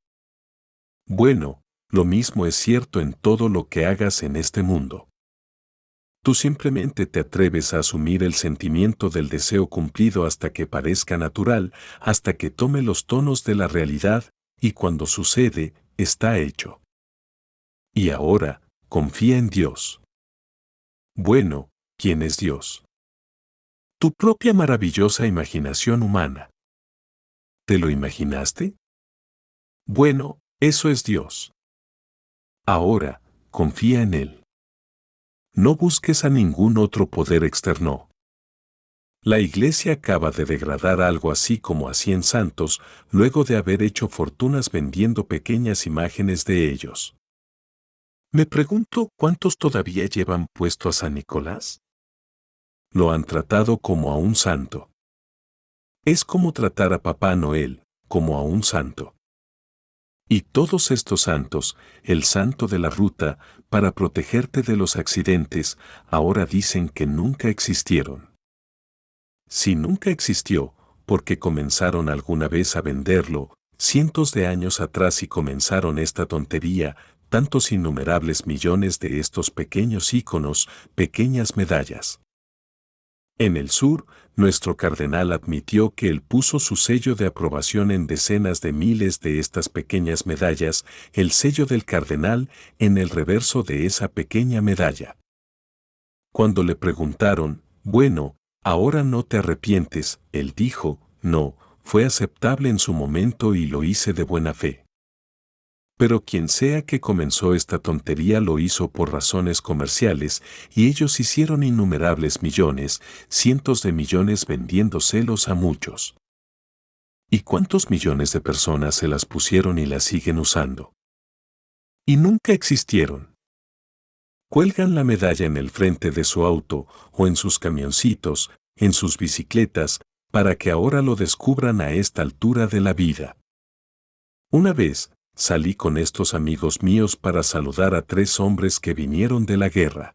Bueno, lo mismo es cierto en todo lo que hagas en este mundo. Tú simplemente te atreves a asumir el sentimiento del deseo cumplido hasta que parezca natural, hasta que tome los tonos de la realidad, y cuando sucede, está hecho. Y ahora, confía en Dios. Bueno, ¿quién es Dios? Tu propia maravillosa imaginación humana. ¿Te lo imaginaste? Bueno, eso es Dios. Ahora, confía en Él. No busques a ningún otro poder externo. La Iglesia acaba de degradar algo así como a 100 santos, luego de haber hecho fortunas vendiendo pequeñas imágenes de ellos. Me pregunto cuántos todavía llevan puesto a San Nicolás. Lo han tratado como a un santo. Es como tratar a Papá Noel, como a un santo. Y todos estos santos, el santo de la ruta, para protegerte de los accidentes, ahora dicen que nunca existieron. Si nunca existió, porque comenzaron alguna vez a venderlo, cientos de años atrás y comenzaron esta tontería, tantos innumerables millones de estos pequeños íconos, pequeñas medallas. En el sur, nuestro cardenal admitió que él puso su sello de aprobación en decenas de miles de estas pequeñas medallas, el sello del cardenal en el reverso de esa pequeña medalla. Cuando le preguntaron, bueno, ahora no te arrepientes, él dijo, no, fue aceptable en su momento y lo hice de buena fe. Pero quien sea que comenzó esta tontería lo hizo por razones comerciales y ellos hicieron innumerables millones, cientos de millones vendiéndoselos a muchos. ¿Y cuántos millones de personas se las pusieron y las siguen usando? Y nunca existieron. Cuelgan la medalla en el frente de su auto o en sus camioncitos, en sus bicicletas, para que ahora lo descubran a esta altura de la vida. Una vez, salí con estos amigos míos para saludar a 3 hombres que vinieron de la guerra.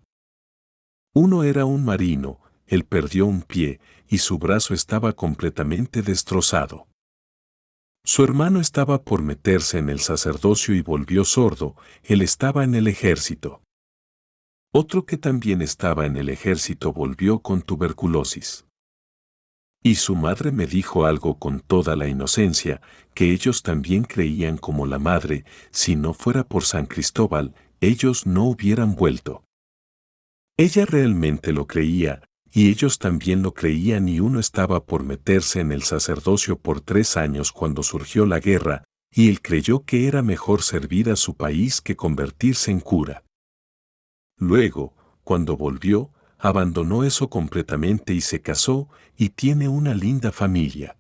Uno era un marino, él perdió un pie y su brazo estaba completamente destrozado. Su hermano estaba por meterse en el sacerdocio y volvió sordo, él estaba en el ejército. Otro que también estaba en el ejército volvió con tuberculosis. Y su madre me dijo algo con toda la inocencia, que ellos también creían como la madre, si no fuera por San Cristóbal, ellos no hubieran vuelto. Ella realmente lo creía, y ellos también lo creían y uno estaba por meterse en el sacerdocio por 3 años cuando surgió la guerra, y él creyó que era mejor servir a su país que convertirse en cura. Luego, cuando volvió, abandonó eso completamente y se casó, y tiene una linda familia.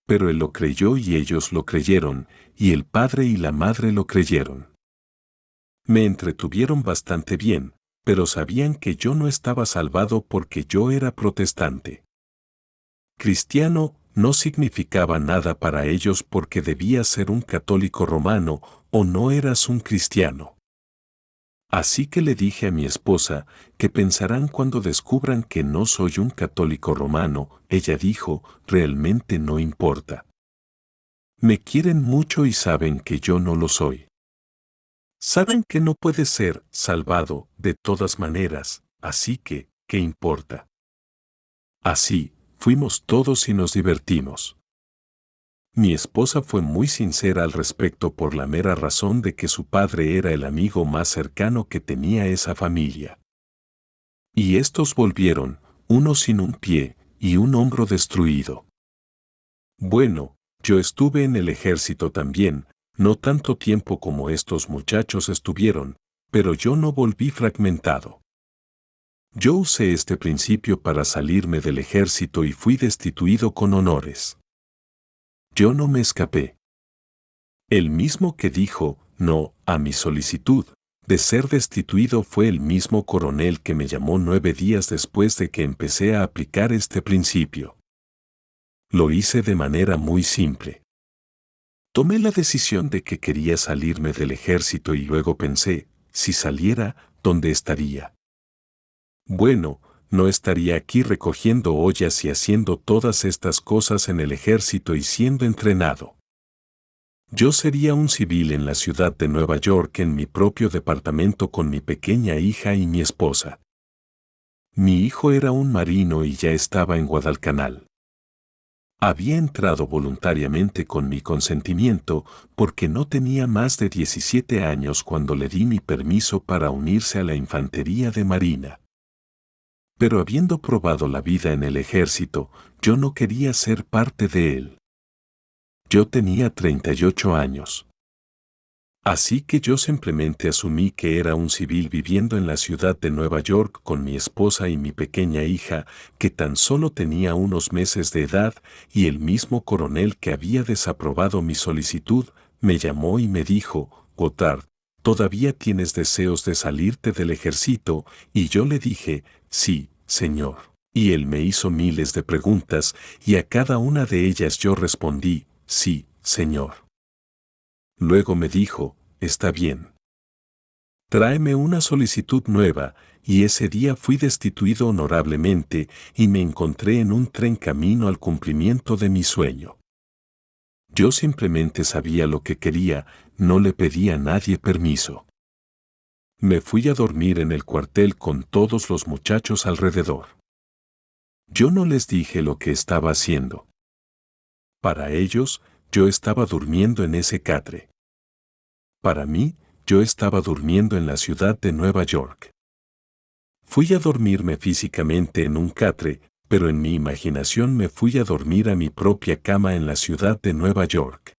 Pero él lo creyó y ellos lo creyeron, y el padre y la madre lo creyeron. Me entretuvieron bastante bien, pero sabían que yo no estaba salvado porque yo era protestante. Cristiano no significaba nada para ellos porque debías ser un católico romano o no eras un cristiano. Así que le dije a mi esposa, ¿qué pensarán cuando descubran que no soy un católico romano? Ella dijo, realmente no importa. Me quieren mucho y saben que yo no lo soy. Saben que no puede ser salvado de todas maneras, así que, ¿qué importa? Así, fuimos todos y nos divertimos. Mi esposa fue muy sincera al respecto por la mera razón de que su padre era el amigo más cercano que tenía esa familia. Y estos volvieron, uno sin un pie y un hombro destruido. Bueno, Yo estuve en el ejército también, no tanto tiempo como estos muchachos estuvieron, pero yo no volví fragmentado. Yo usé este principio para salirme del ejército y fui destituido con honores. Yo no me escapé. El mismo que dijo no a mi solicitud de ser destituido fue el mismo coronel que me llamó 9 días después de que empecé a aplicar este principio. Lo hice de manera muy simple. Tomé la decisión de que quería salirme del ejército y luego pensé, si saliera, ¿dónde estaría? Bueno, no estaría aquí recogiendo ollas y haciendo todas estas cosas en el ejército y siendo entrenado. Yo sería un civil en la ciudad de Nueva York en mi propio departamento con mi pequeña hija y mi esposa. Mi hijo era un marino y ya estaba en Guadalcanal. Había entrado voluntariamente con mi consentimiento porque no tenía más de 17 años cuando le di mi permiso para unirse a la infantería de marina. Pero habiendo probado la vida en el ejército, yo no quería ser parte de él. Yo tenía 38 años. Así que yo simplemente asumí que era un civil viviendo en la ciudad de Nueva York con mi esposa y mi pequeña hija, que tan solo tenía unos meses de edad, y el mismo coronel que había desaprobado mi solicitud, me llamó y me dijo, Goddard, ¿todavía tienes deseos de salirte del ejército? Y yo le dije, sí, señor. Y él me hizo miles de preguntas, y a cada una de ellas yo respondí, sí, señor. Luego me dijo, está bien. Tráeme una solicitud nueva, y ese día fui destituido honorablemente y me encontré en un tren camino al cumplimiento de mi sueño. Yo simplemente sabía lo que quería, no le pedí a nadie permiso. Me fui a dormir en el cuartel con todos los muchachos alrededor. Yo no les dije lo que estaba haciendo. Para ellos, yo estaba durmiendo en ese catre. Para mí, yo estaba durmiendo en la ciudad de Nueva York. Fui a dormirme físicamente en un catre, pero en mi imaginación me fui a dormir a mi propia cama en la ciudad de Nueva York.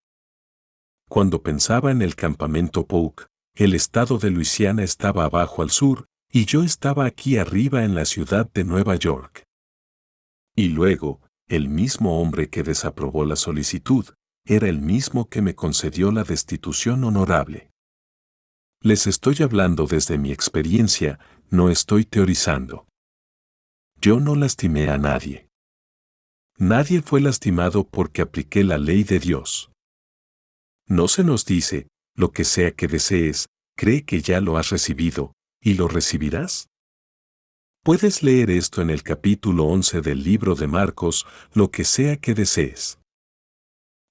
Cuando pensaba en el campamento Polk, el estado de Luisiana estaba abajo al sur, y yo estaba aquí arriba en la ciudad de Nueva York. Y luego, el mismo hombre que desaprobó la solicitud, era el mismo que me concedió la destitución honorable. Les estoy hablando desde mi experiencia, no estoy teorizando. Yo no lastimé a nadie. Nadie fue lastimado porque apliqué la ley de Dios. No se nos dice, lo que sea que desees, cree que ya lo has recibido, y lo recibirás. Puedes leer esto en el capítulo 11 del libro de Marcos, lo que sea que desees.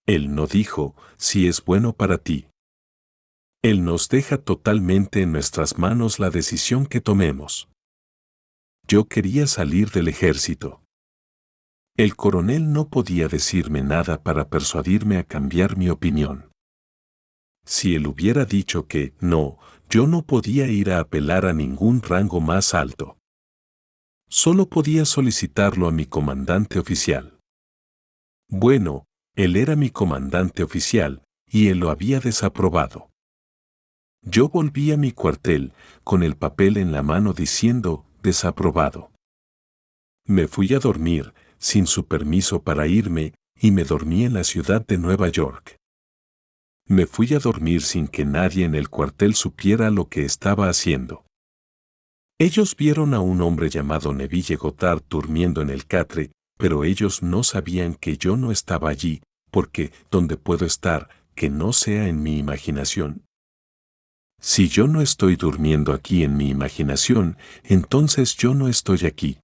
Él no dijo, si es bueno para ti. Él nos deja totalmente en nuestras manos la decisión que tomemos. Yo quería salir del ejército. El coronel no podía decirme nada para persuadirme a cambiar mi opinión. Si él hubiera dicho que no, yo no podía ir a apelar a ningún rango más alto. Solo podía solicitarlo a mi comandante oficial. Bueno, él era mi comandante oficial, y él lo había desaprobado. Yo volví a mi cuartel, con el papel en la mano diciendo, desaprobado. Me fui a dormir, sin su permiso para irme, y me dormí en la ciudad de Nueva York. Me fui a dormir sin que nadie en el cuartel supiera lo que estaba haciendo. Ellos vieron a un hombre llamado Neville Goddard durmiendo en el catre, pero ellos no sabían que yo no estaba allí, porque, ¿dónde puedo estar, que no sea en mi imaginación? Si yo no estoy durmiendo aquí en mi imaginación, entonces yo no estoy aquí.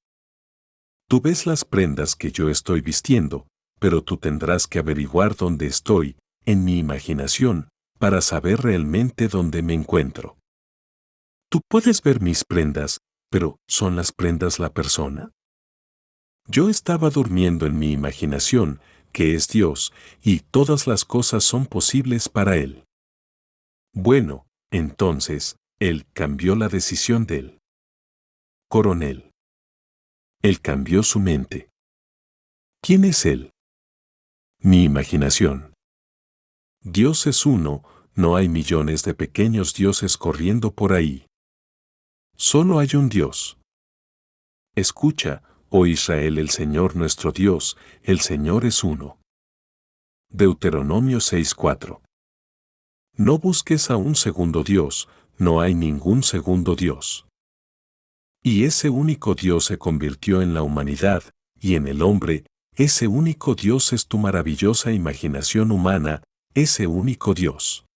Tú ves las prendas que yo estoy vistiendo, pero tú tendrás que averiguar dónde estoy, en mi imaginación, para saber realmente dónde me encuentro. Tú puedes ver mis prendas, pero ¿son las prendas la persona? Yo estaba durmiendo en mi imaginación, que es Dios, y todas las cosas son posibles para Él. Bueno, entonces, Él cambió la decisión del coronel. Él cambió su mente. ¿Quién es Él? Mi imaginación. Dios es uno, no hay millones de pequeños dioses corriendo por ahí. Solo hay un Dios. Escucha, oh Israel, el Señor nuestro Dios, el Señor es uno. Deuteronomio 6:4. No busques a un segundo Dios, no hay ningún segundo Dios. Y ese único Dios se convirtió en la humanidad, y en el hombre, ese único Dios es tu maravillosa imaginación humana, ese único Dios.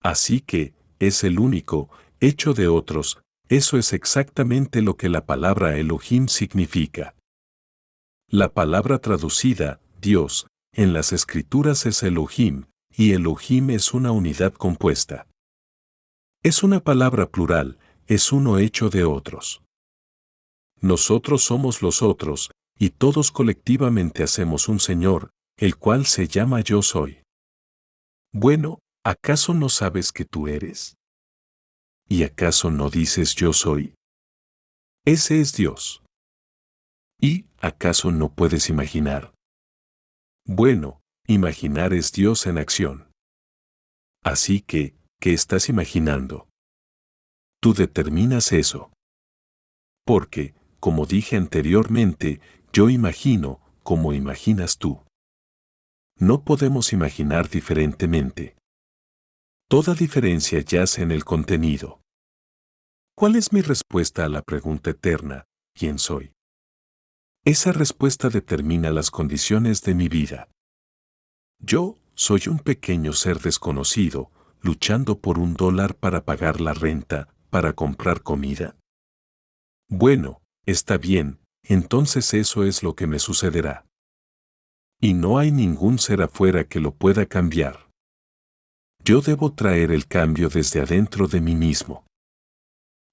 Así que, es el único, hecho de otros, eso es exactamente lo que la palabra Elohim significa. La palabra traducida, Dios, en las Escrituras es Elohim, y Elohim es una unidad compuesta. Es una palabra plural, es uno hecho de otros. Nosotros somos los otros, y todos colectivamente hacemos un Señor, el cual se llama Yo Soy. Bueno, ¿acaso no sabes que tú eres? ¿Y acaso no dices Yo Soy? Ese es Dios. ¿Y acaso no puedes imaginar? Bueno, imaginar es Dios en acción. Así que, ¿qué estás imaginando? Tú determinas eso. Porque, como dije anteriormente, yo imagino como imaginas tú. No podemos imaginar diferentemente. Toda diferencia yace en el contenido. ¿Cuál es mi respuesta a la pregunta eterna, ¿quién soy? Esa respuesta determina las condiciones de mi vida. Yo soy un pequeño ser desconocido, luchando por $1 para pagar la renta, para comprar comida. Bueno, está bien, entonces eso es lo que me sucederá. Y no hay ningún ser afuera que lo pueda cambiar. Yo debo traer el cambio desde adentro de mí mismo.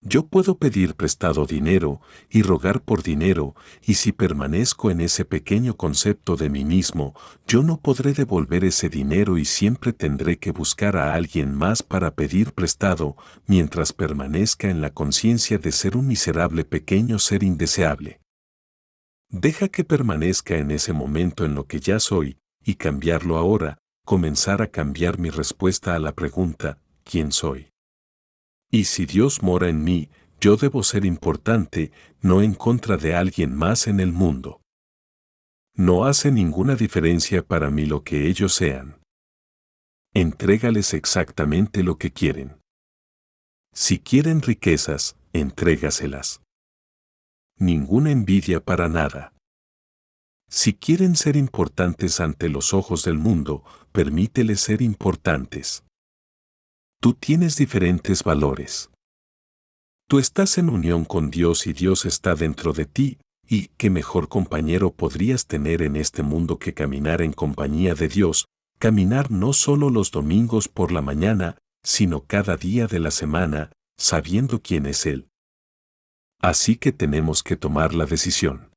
Yo puedo pedir prestado dinero y rogar por dinero, y si permanezco en ese pequeño concepto de mí mismo, yo no podré devolver ese dinero y siempre tendré que buscar a alguien más para pedir prestado, mientras permanezca en la conciencia de ser un miserable pequeño ser indeseable. Deja que permanezca en ese momento en lo que ya soy, y cambiarlo ahora, comenzar a cambiar mi respuesta a la pregunta, ¿quién soy? Y si Dios mora en mí, yo debo ser importante, no en contra de alguien más en el mundo. No hace ninguna diferencia para mí lo que ellos sean. Entrégales exactamente lo que quieren. Si quieren riquezas, entrégaselas. Ninguna envidia para nada. Si quieren ser importantes ante los ojos del mundo, permíteles ser importantes. Tú tienes diferentes valores. Tú estás en unión con Dios y Dios está dentro de ti, y qué mejor compañero podrías tener en este mundo que caminar en compañía de Dios, caminar no solo los domingos por la mañana, sino cada día de la semana, sabiendo quién es Él. Así que tenemos que tomar la decisión.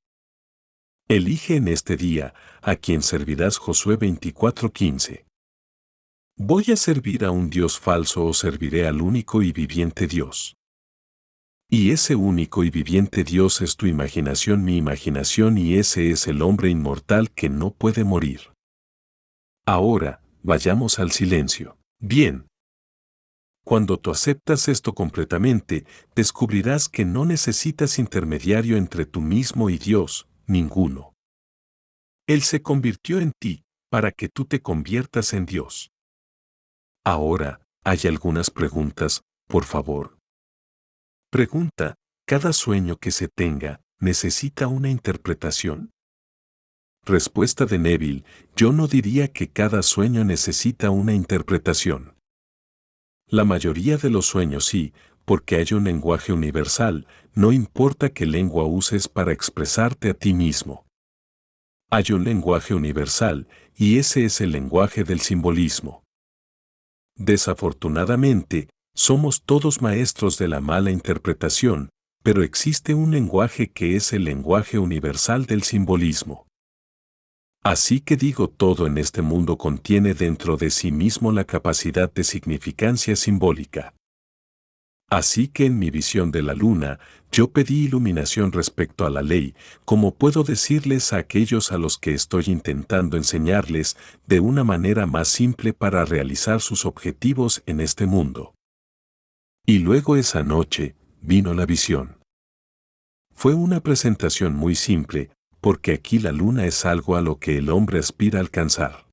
Elige en este día a quien servirás. Josué 24:15. ¿Voy a servir a un Dios falso o serviré al único y viviente Dios? Y ese único y viviente Dios es tu imaginación, mi imaginación, y ese es el hombre inmortal que no puede morir. Ahora, vayamos al silencio. Bien. Cuando tú aceptas esto completamente, descubrirás que no necesitas intermediario entre tú mismo y Dios, ninguno. Él se convirtió en ti, para que tú te conviertas en Dios. Ahora, hay algunas preguntas, por favor. Pregunta, ¿cada sueño que se tenga necesita una interpretación? Respuesta de Neville, yo no diría que cada sueño necesita una interpretación. La mayoría de los sueños sí, porque hay un lenguaje universal, no importa qué lengua uses para expresarte a ti mismo. Hay un lenguaje universal, y ese es el lenguaje del simbolismo. Desafortunadamente, somos todos maestros de la mala interpretación, pero existe un lenguaje que es el lenguaje universal del simbolismo. Así que digo, todo en este mundo contiene dentro de sí mismo la capacidad de significancia simbólica. Así que en mi visión de la luna, yo pedí iluminación respecto a la ley, como puedo decirles a aquellos a los que estoy intentando enseñarles de una manera más simple para realizar sus objetivos en este mundo. Y luego esa noche, vino la visión. Fue una presentación muy simple, porque aquí la luna es algo a lo que el hombre aspira a alcanzar.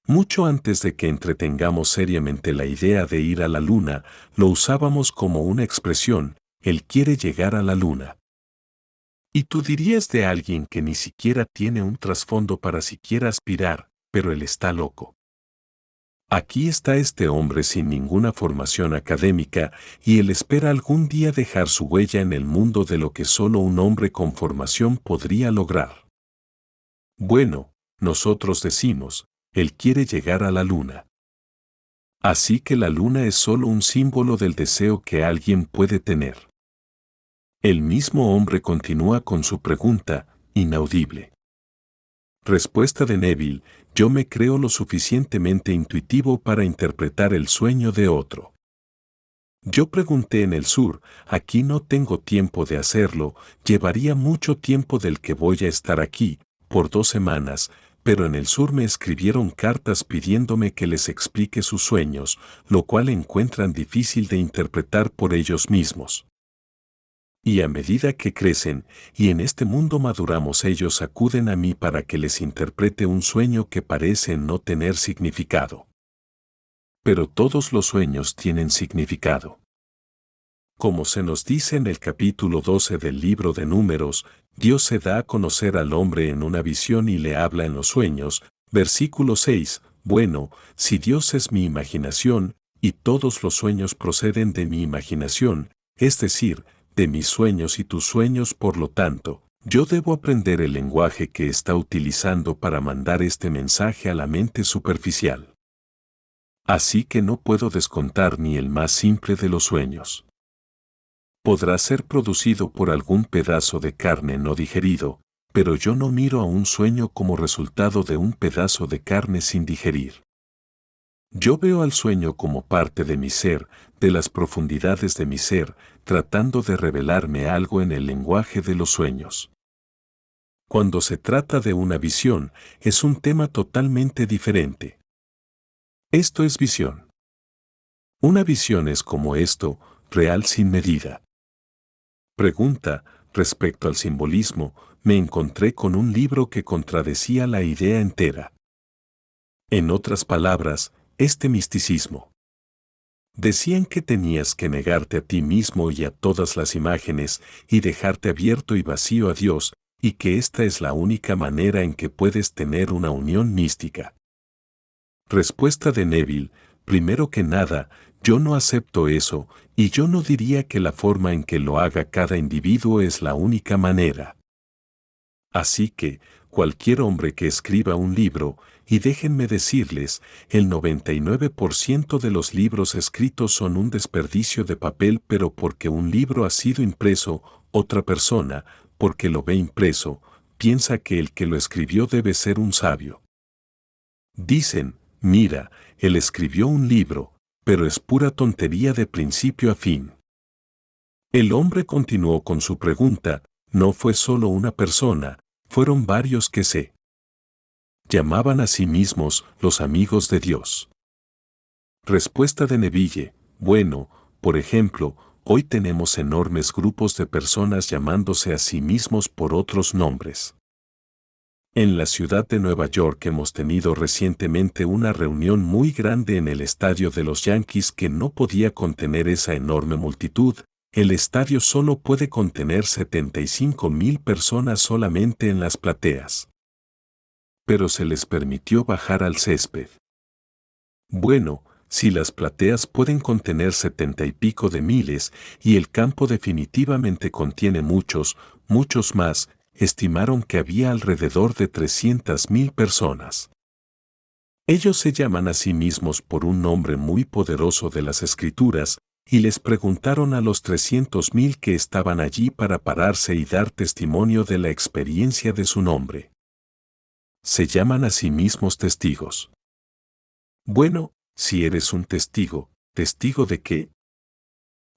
Mucho antes de que entretengamos seriamente la idea de ir a la luna, lo usábamos como una expresión, él quiere llegar a la luna. Y tú dirías de alguien que ni siquiera tiene un trasfondo para siquiera aspirar, pero él está loco. Aquí está este hombre sin ninguna formación académica y él espera algún día dejar su huella en el mundo de lo que solo un hombre con formación podría lograr. Bueno, nosotros decimos, él quiere llegar a la luna. Así que la luna es solo un símbolo del deseo que alguien puede tener. El mismo hombre continúa con su pregunta, inaudible. Respuesta de Neville, yo me creo lo suficientemente intuitivo para interpretar el sueño de otro. Yo pregunté en el sur, aquí no tengo tiempo de hacerlo, llevaría mucho tiempo del que voy a estar aquí, por 2 semanas, pero en el sur me escribieron cartas pidiéndome que les explique sus sueños, lo cual encuentran difícil de interpretar por ellos mismos. Y a medida que crecen, y en este mundo maduramos, ellos acuden a mí para que les interprete un sueño que parece no tener significado. Pero todos los sueños tienen significado. Como se nos dice en el capítulo 12 del libro de Números, Dios se da a conocer al hombre en una visión y le habla en los sueños. Versículo 6, bueno, si Dios es mi imaginación, y todos los sueños proceden de mi imaginación, es decir, de mis sueños y tus sueños, por lo tanto, yo debo aprender el lenguaje que está utilizando para mandar este mensaje a la mente superficial. Así que no puedo descontar ni el más simple de los sueños. Podrá ser producido por algún pedazo de carne no digerido, pero yo no miro a un sueño como resultado de un pedazo de carne sin digerir. Yo veo al sueño como parte de mi ser, de las profundidades de mi ser, tratando de revelarme algo en el lenguaje de los sueños. Cuando se trata de una visión, es un tema totalmente diferente. Esto es visión. Una visión es como esto, real sin medida. Pregunta, respecto al simbolismo, me encontré con un libro que contradecía la idea entera. En otras palabras, este misticismo. Decían que tenías que negarte a ti mismo y a todas las imágenes y dejarte abierto y vacío a Dios, y que esta es la única manera en que puedes tener una unión mística. Respuesta de Neville, primero que nada, yo no acepto eso, y yo no diría que la forma en que lo haga cada individuo es la única manera. Así que, cualquier hombre que escriba un libro, y déjenme decirles, el 99% de los libros escritos son un desperdicio de papel, pero porque un libro ha sido impreso, otra persona, porque lo ve impreso, piensa que el que lo escribió debe ser un sabio. Dicen, mira, él escribió un libro, pero es pura tontería de principio a fin. El hombre continuó con su pregunta, no fue solo una persona, fueron varios que se llamaban a sí mismos los amigos de Dios. Respuesta de Neville, bueno, por ejemplo, hoy tenemos enormes grupos de personas llamándose a sí mismos por otros nombres. En la ciudad de Nueva York hemos tenido recientemente una reunión muy grande en el estadio de los Yankees que no podía contener esa enorme multitud. El estadio solo puede contener 75,000 personas solamente en las plateas. Pero se les permitió bajar al césped. Bueno, si las plateas pueden contener 70 y pico de miles y el campo definitivamente contiene muchos, muchos más, estimaron que había alrededor de 300,000 personas. Ellos se llaman a sí mismos por un nombre muy poderoso de las Escrituras, y les preguntaron a los 300,000 que estaban allí para pararse y dar testimonio de la experiencia de su nombre. Se llaman a sí mismos testigos. Bueno, si eres un testigo, ¿testigo de qué?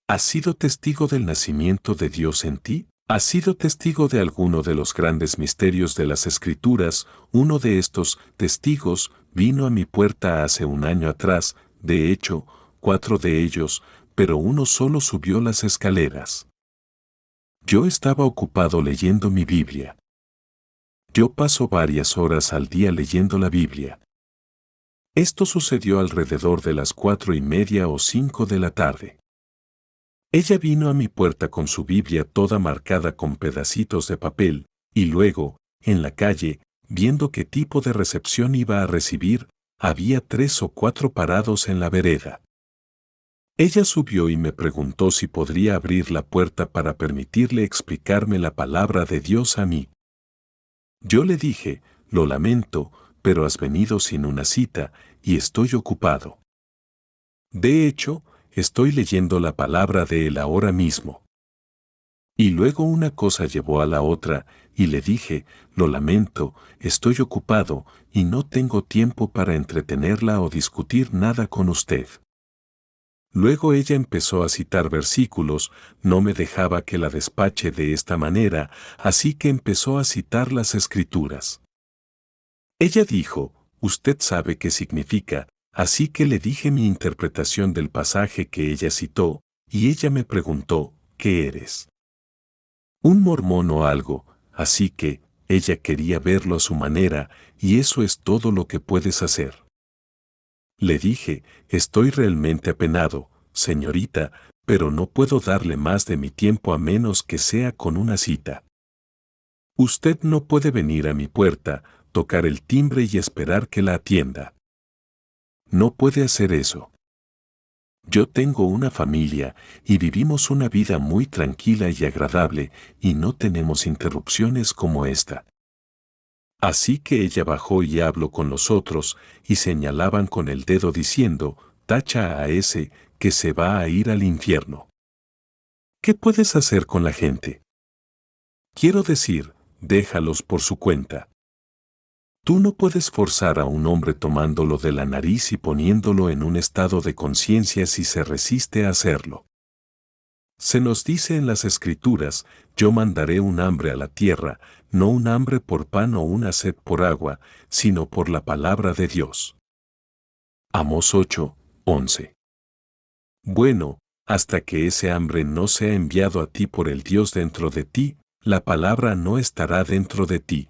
¿Has sido testigo del nacimiento de Dios en ti? ¿Has sido testigo de alguno de los grandes misterios de las Escrituras? Uno de estos testigos vino a mi puerta hace un año atrás, de hecho, 4 de ellos, pero uno solo subió las escaleras. Yo estaba ocupado leyendo mi Biblia. Yo paso varias horas al día leyendo la Biblia. Esto sucedió alrededor de las 4:30 o 5 de la tarde. Ella vino a mi puerta con su Biblia toda marcada con pedacitos de papel, y luego, en la calle, viendo qué tipo de recepción iba a recibir, había 3 o 4 parados en la vereda. Ella subió y me preguntó si podría abrir la puerta para permitirle explicarme la palabra de Dios a mí. Yo le dije, lo lamento, pero has venido sin una cita, y estoy ocupado. De hecho, estoy leyendo la palabra de Él ahora mismo. Y luego una cosa llevó a la otra, y le dije, lo lamento, estoy ocupado, y no tengo tiempo para entretenerla o discutir nada con usted. Luego ella empezó a citar versículos, no me dejaba que la despache de esta manera, así que empezó a citar las Escrituras. Ella dijo, usted sabe qué significa, así que le dije mi interpretación del pasaje que ella citó, y ella me preguntó, ¿qué eres? Un mormón o algo, así que, ella quería verlo a su manera, y eso es todo lo que puedes hacer. Le dije, estoy realmente apenado, señorita, pero no puedo darle más de mi tiempo a menos que sea con una cita. Usted no puede venir a mi puerta, tocar el timbre y esperar que la atienda. No puede hacer eso. Yo tengo una familia y vivimos una vida muy tranquila y agradable y no tenemos interrupciones como esta. Así que ella bajó y habló con los otros y señalaban con el dedo diciendo, tacha a ese que se va a ir al infierno. ¿Qué puedes hacer con la gente? Quiero decir, déjalos por su cuenta. Tú no puedes forzar a un hombre tomándolo de la nariz y poniéndolo en un estado de conciencia si se resiste a hacerlo. Se nos dice en las Escrituras, yo mandaré un hambre a la tierra, no un hambre por pan o una sed por agua, sino por la palabra de Dios. Amós 8:11. Bueno, hasta que ese hambre no sea enviado a ti por el Dios dentro de ti, la palabra no estará dentro de ti.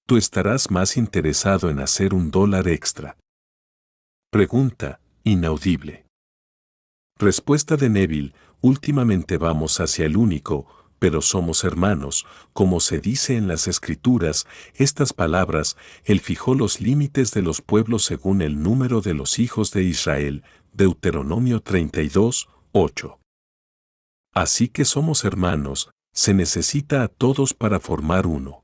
Tú estarás más interesado en hacer $1 extra. Pregunta, inaudible. Respuesta de Neville, últimamente vamos hacia el único, pero somos hermanos, como se dice en las Escrituras, estas palabras, Él fijó los límites de los pueblos según el número de los hijos de Israel, Deuteronomio 32:8. Así que somos hermanos, se necesita a todos para formar uno.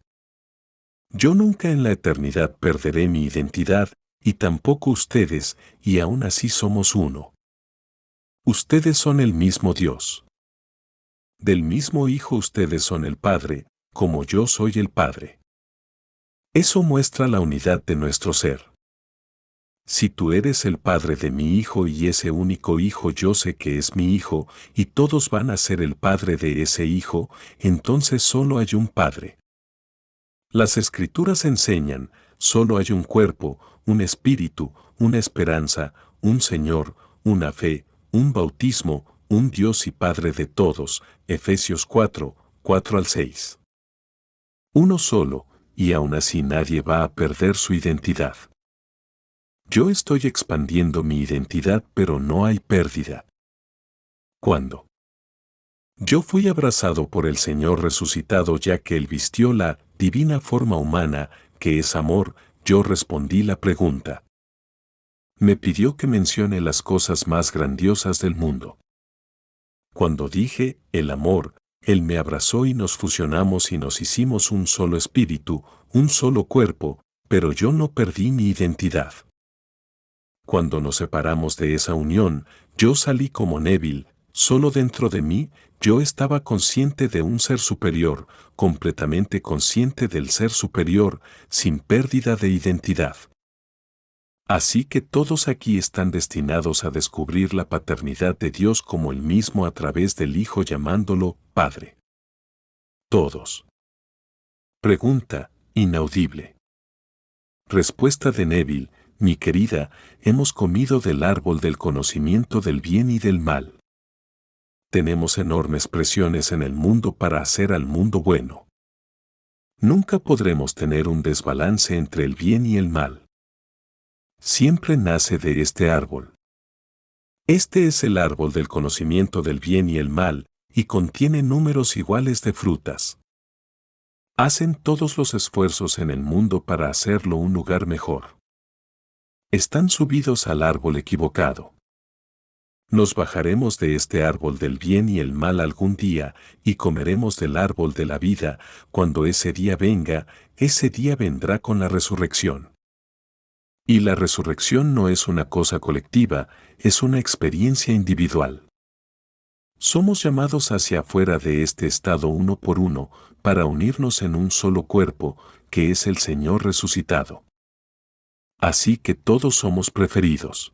Yo nunca en la eternidad perderé mi identidad, y tampoco ustedes, y aún así somos uno. Ustedes son el mismo Dios. Del mismo Hijo ustedes son el Padre, como yo soy el Padre. Eso muestra la unidad de nuestro ser. Si tú eres el Padre de mi Hijo y ese único Hijo yo sé que es mi Hijo, y todos van a ser el Padre de ese Hijo, entonces solo hay un Padre. Las Escrituras enseñan, solo hay un cuerpo, un espíritu, una esperanza, un Señor, una fe, un bautismo, un Dios y Padre de todos, Efesios 4:4-6. Uno solo, y aún así nadie va a perder su identidad. Yo estoy expandiendo mi identidad, pero no hay pérdida. ¿Cuándo? Yo fui abrazado por el Señor resucitado ya que Él vistió la divina forma humana, que es amor, yo respondí la pregunta. Me pidió que mencione las cosas más grandiosas del mundo. Cuando dije, el amor, Él me abrazó y nos fusionamos y nos hicimos un solo espíritu, un solo cuerpo, pero yo no perdí mi identidad. Cuando nos separamos de esa unión, yo salí como Neville, solo dentro de mí, yo estaba consciente de un ser superior, completamente consciente del ser superior, sin pérdida de identidad. Así que todos aquí están destinados a descubrir la paternidad de Dios como Él mismo a través del Hijo llamándolo Padre. Todos. Pregunta, inaudible. Respuesta de Neville, mi querida, hemos comido del árbol del conocimiento del bien y del mal. Tenemos enormes presiones en el mundo para hacer al mundo bueno. Nunca podremos tener un desbalance entre el bien y el mal. Siempre nace de este árbol. Este es el árbol del conocimiento del bien y el mal, y contiene números iguales de frutas. Hacen todos los esfuerzos en el mundo para hacerlo un lugar mejor. Están subidos al árbol equivocado. Nos bajaremos de este árbol del bien y el mal algún día, y comeremos del árbol de la vida. Cuando ese día venga, ese día vendrá con la resurrección. Y la resurrección no es una cosa colectiva, es una experiencia individual. Somos llamados hacia afuera de este estado uno por uno, para unirnos en un solo cuerpo, que es el Señor resucitado. Así que todos somos preferidos.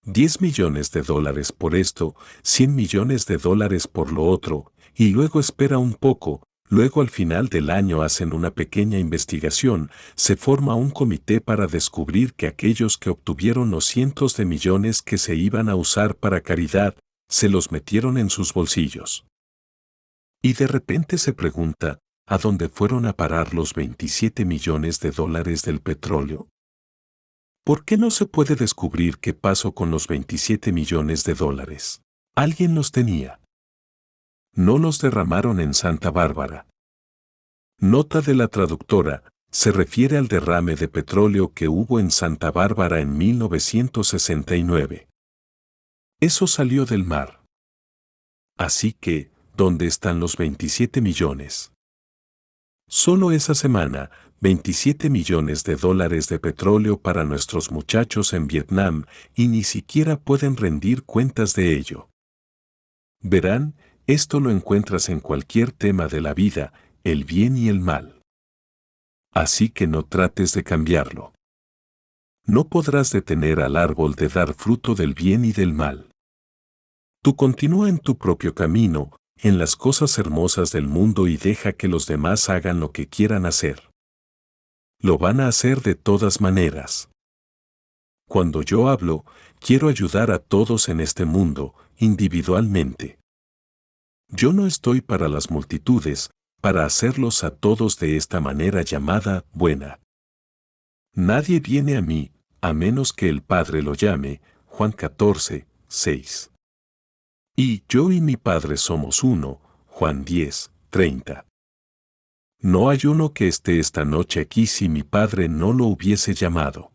10 millones de dólares por esto, 100 millones de dólares por lo otro, y luego espera un poco, luego al final del año hacen una pequeña investigación, se forma un comité para descubrir que aquellos que obtuvieron los cientos de millones que se iban a usar para caridad, se los metieron en sus bolsillos. Y de repente se pregunta, ¿a dónde fueron a parar los 27 millones de dólares del petróleo? ¿Por qué no se puede descubrir qué pasó con los 27 millones de dólares? Alguien los tenía. No los derramaron en Santa Bárbara. Nota de la traductora, se refiere al derrame de petróleo que hubo en Santa Bárbara en 1969. Eso salió del mar. Así que, ¿dónde están los 27 millones? Solo esa semana, 27 millones de dólares de petróleo para nuestros muchachos en Vietnam, y ni siquiera pueden rendir cuentas de ello. Verán, esto lo encuentras en cualquier tema de la vida, el bien y el mal. Así que no trates de cambiarlo. No podrás detener al árbol de dar fruto del bien y del mal. Tú continúa en tu propio camino, en las cosas hermosas del mundo y deja que los demás hagan lo que quieran hacer. Lo van a hacer de todas maneras. Cuando yo hablo, quiero ayudar a todos en este mundo, individualmente. Yo no estoy para las multitudes, para hacerlos a todos de esta manera llamada buena. Nadie viene a mí, a menos que el Padre lo llame, Juan 14, 6. Y yo y mi Padre somos uno, Juan 10, 30. No hay uno que esté esta noche aquí si mi Padre no lo hubiese llamado.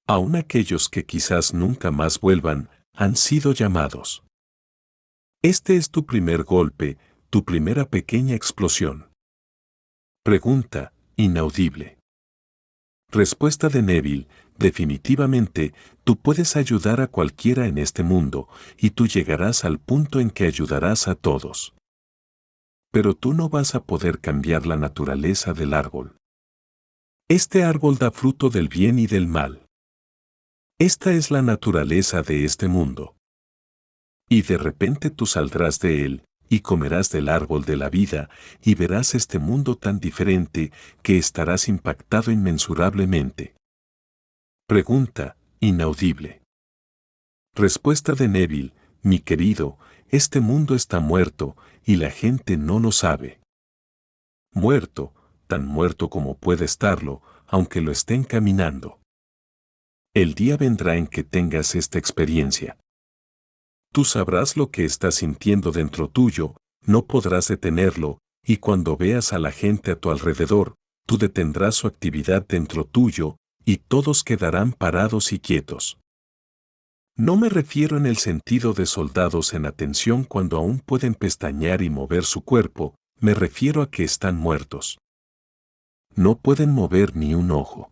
Aun aquellos que quizás nunca más vuelvan, han sido llamados. Este es tu primer golpe, tu primera pequeña explosión. Pregunta, inaudible. Respuesta de Neville, definitivamente, tú puedes ayudar a cualquiera en este mundo, y tú llegarás al punto en que ayudarás a todos. Pero tú no vas a poder cambiar la naturaleza del árbol. Este árbol da fruto del bien y del mal. Esta es la naturaleza de este mundo. Y de repente tú saldrás de él, y comerás del árbol de la vida, y verás este mundo tan diferente que estarás impactado inmensurablemente. Pregunta, inaudible. Respuesta de Neville, mi querido, este mundo está muerto, y la gente no lo sabe. Muerto, tan muerto como puede estarlo, aunque lo estén caminando. El día vendrá en que tengas esta experiencia. Tú sabrás lo que estás sintiendo dentro tuyo, no podrás detenerlo, y cuando veas a la gente a tu alrededor, tú detendrás su actividad dentro tuyo, y todos quedarán parados y quietos. No me refiero en el sentido de soldados en atención cuando aún pueden pestañear y mover su cuerpo, me refiero a que están muertos. No pueden mover ni un ojo.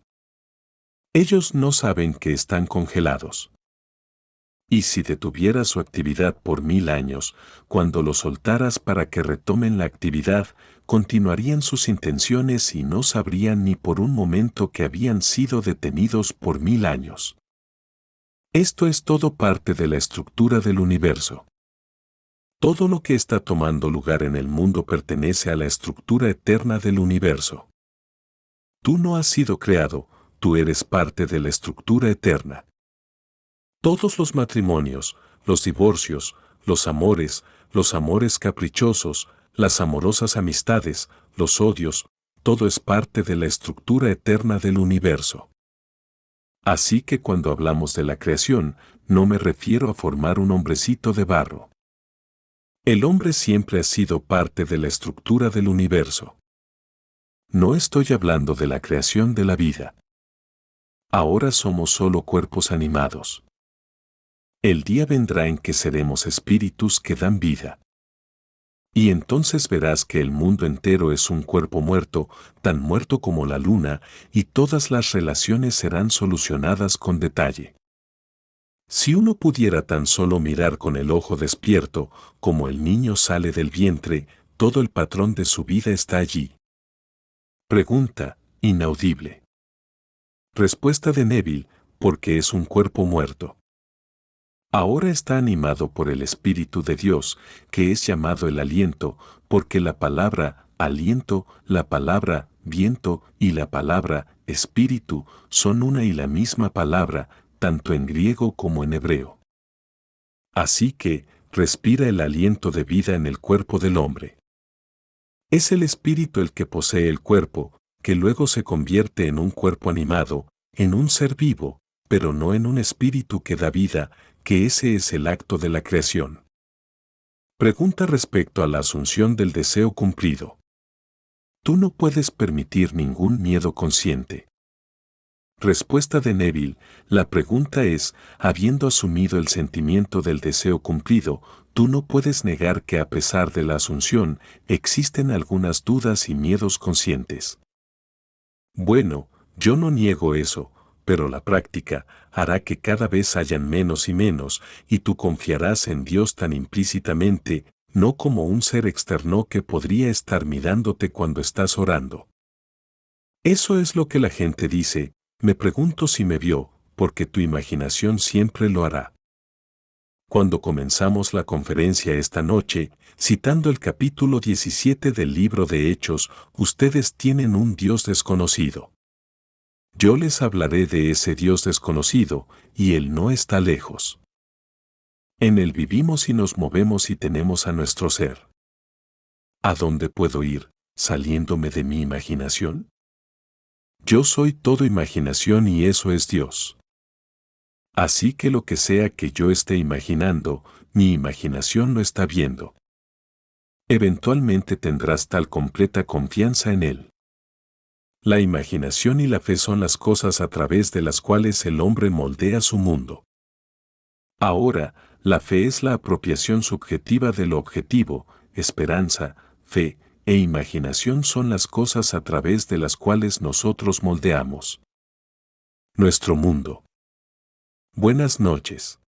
Ellos no saben que están congelados. Y si detuvieras su actividad por 1000 años, cuando los soltaras para que retomen la actividad, continuarían sus intenciones y no sabrían ni por un momento que habían sido detenidos por 1000 años. Esto es todo parte de la estructura del universo. Todo lo que está tomando lugar en el mundo pertenece a la estructura eterna del universo. Tú no has sido creado, tú eres parte de la estructura eterna. Todos los matrimonios, los divorcios, los amores caprichosos, las amorosas amistades, los odios, todo es parte de la estructura eterna del universo. Así que cuando hablamos de la creación, no me refiero a formar un hombrecito de barro. El hombre siempre ha sido parte de la estructura del universo. No estoy hablando de la creación de la vida. Ahora somos solo cuerpos animados. El día vendrá en que seremos espíritus que dan vida. Y entonces verás que el mundo entero es un cuerpo muerto, tan muerto como la luna, y todas las relaciones serán solucionadas con detalle. Si uno pudiera tan solo mirar con el ojo despierto, como el niño sale del vientre, todo el patrón de su vida está allí. Pregunta, inaudible. Respuesta de Neville, porque es un cuerpo muerto. Ahora está animado por el Espíritu de Dios, que es llamado el aliento, porque la palabra aliento, la palabra viento y la palabra espíritu son una y la misma palabra, tanto en griego como en hebreo. Así que, respira el aliento de vida en el cuerpo del hombre. Es el espíritu el que posee el cuerpo, que luego se convierte en un cuerpo animado, en un ser vivo, pero no en un espíritu que da vida, que ese es el acto de la creación. Pregunta respecto a la asunción del deseo cumplido. Tú no puedes permitir ningún miedo consciente. Respuesta de Neville, la pregunta es, habiendo asumido el sentimiento del deseo cumplido, tú no puedes negar que a pesar de la asunción, existen algunas dudas y miedos conscientes. Bueno, yo no niego eso, pero la práctica hará que cada vez hayan menos y menos, y tú confiarás en Dios tan implícitamente, no como un ser externo que podría estar mirándote cuando estás orando. Eso es lo que la gente dice, me pregunto si me vio, porque tu imaginación siempre lo hará. Cuando comenzamos la conferencia esta noche, citando el capítulo 17 del libro de Hechos, ustedes tienen un Dios desconocido. Yo les hablaré de ese Dios desconocido, y Él no está lejos. En Él vivimos y nos movemos y tenemos a nuestro ser. ¿A dónde puedo ir, saliéndome de mi imaginación? Yo soy todo imaginación y eso es Dios. Así que lo que sea que yo esté imaginando, mi imaginación lo está viendo. Eventualmente tendrás tal completa confianza en Él. La imaginación y la fe son las cosas a través de las cuales el hombre moldea su mundo. Ahora, la fe es la apropiación subjetiva de lo objetivo, esperanza, fe e imaginación son las cosas a través de las cuales nosotros moldeamos nuestro mundo. Buenas noches.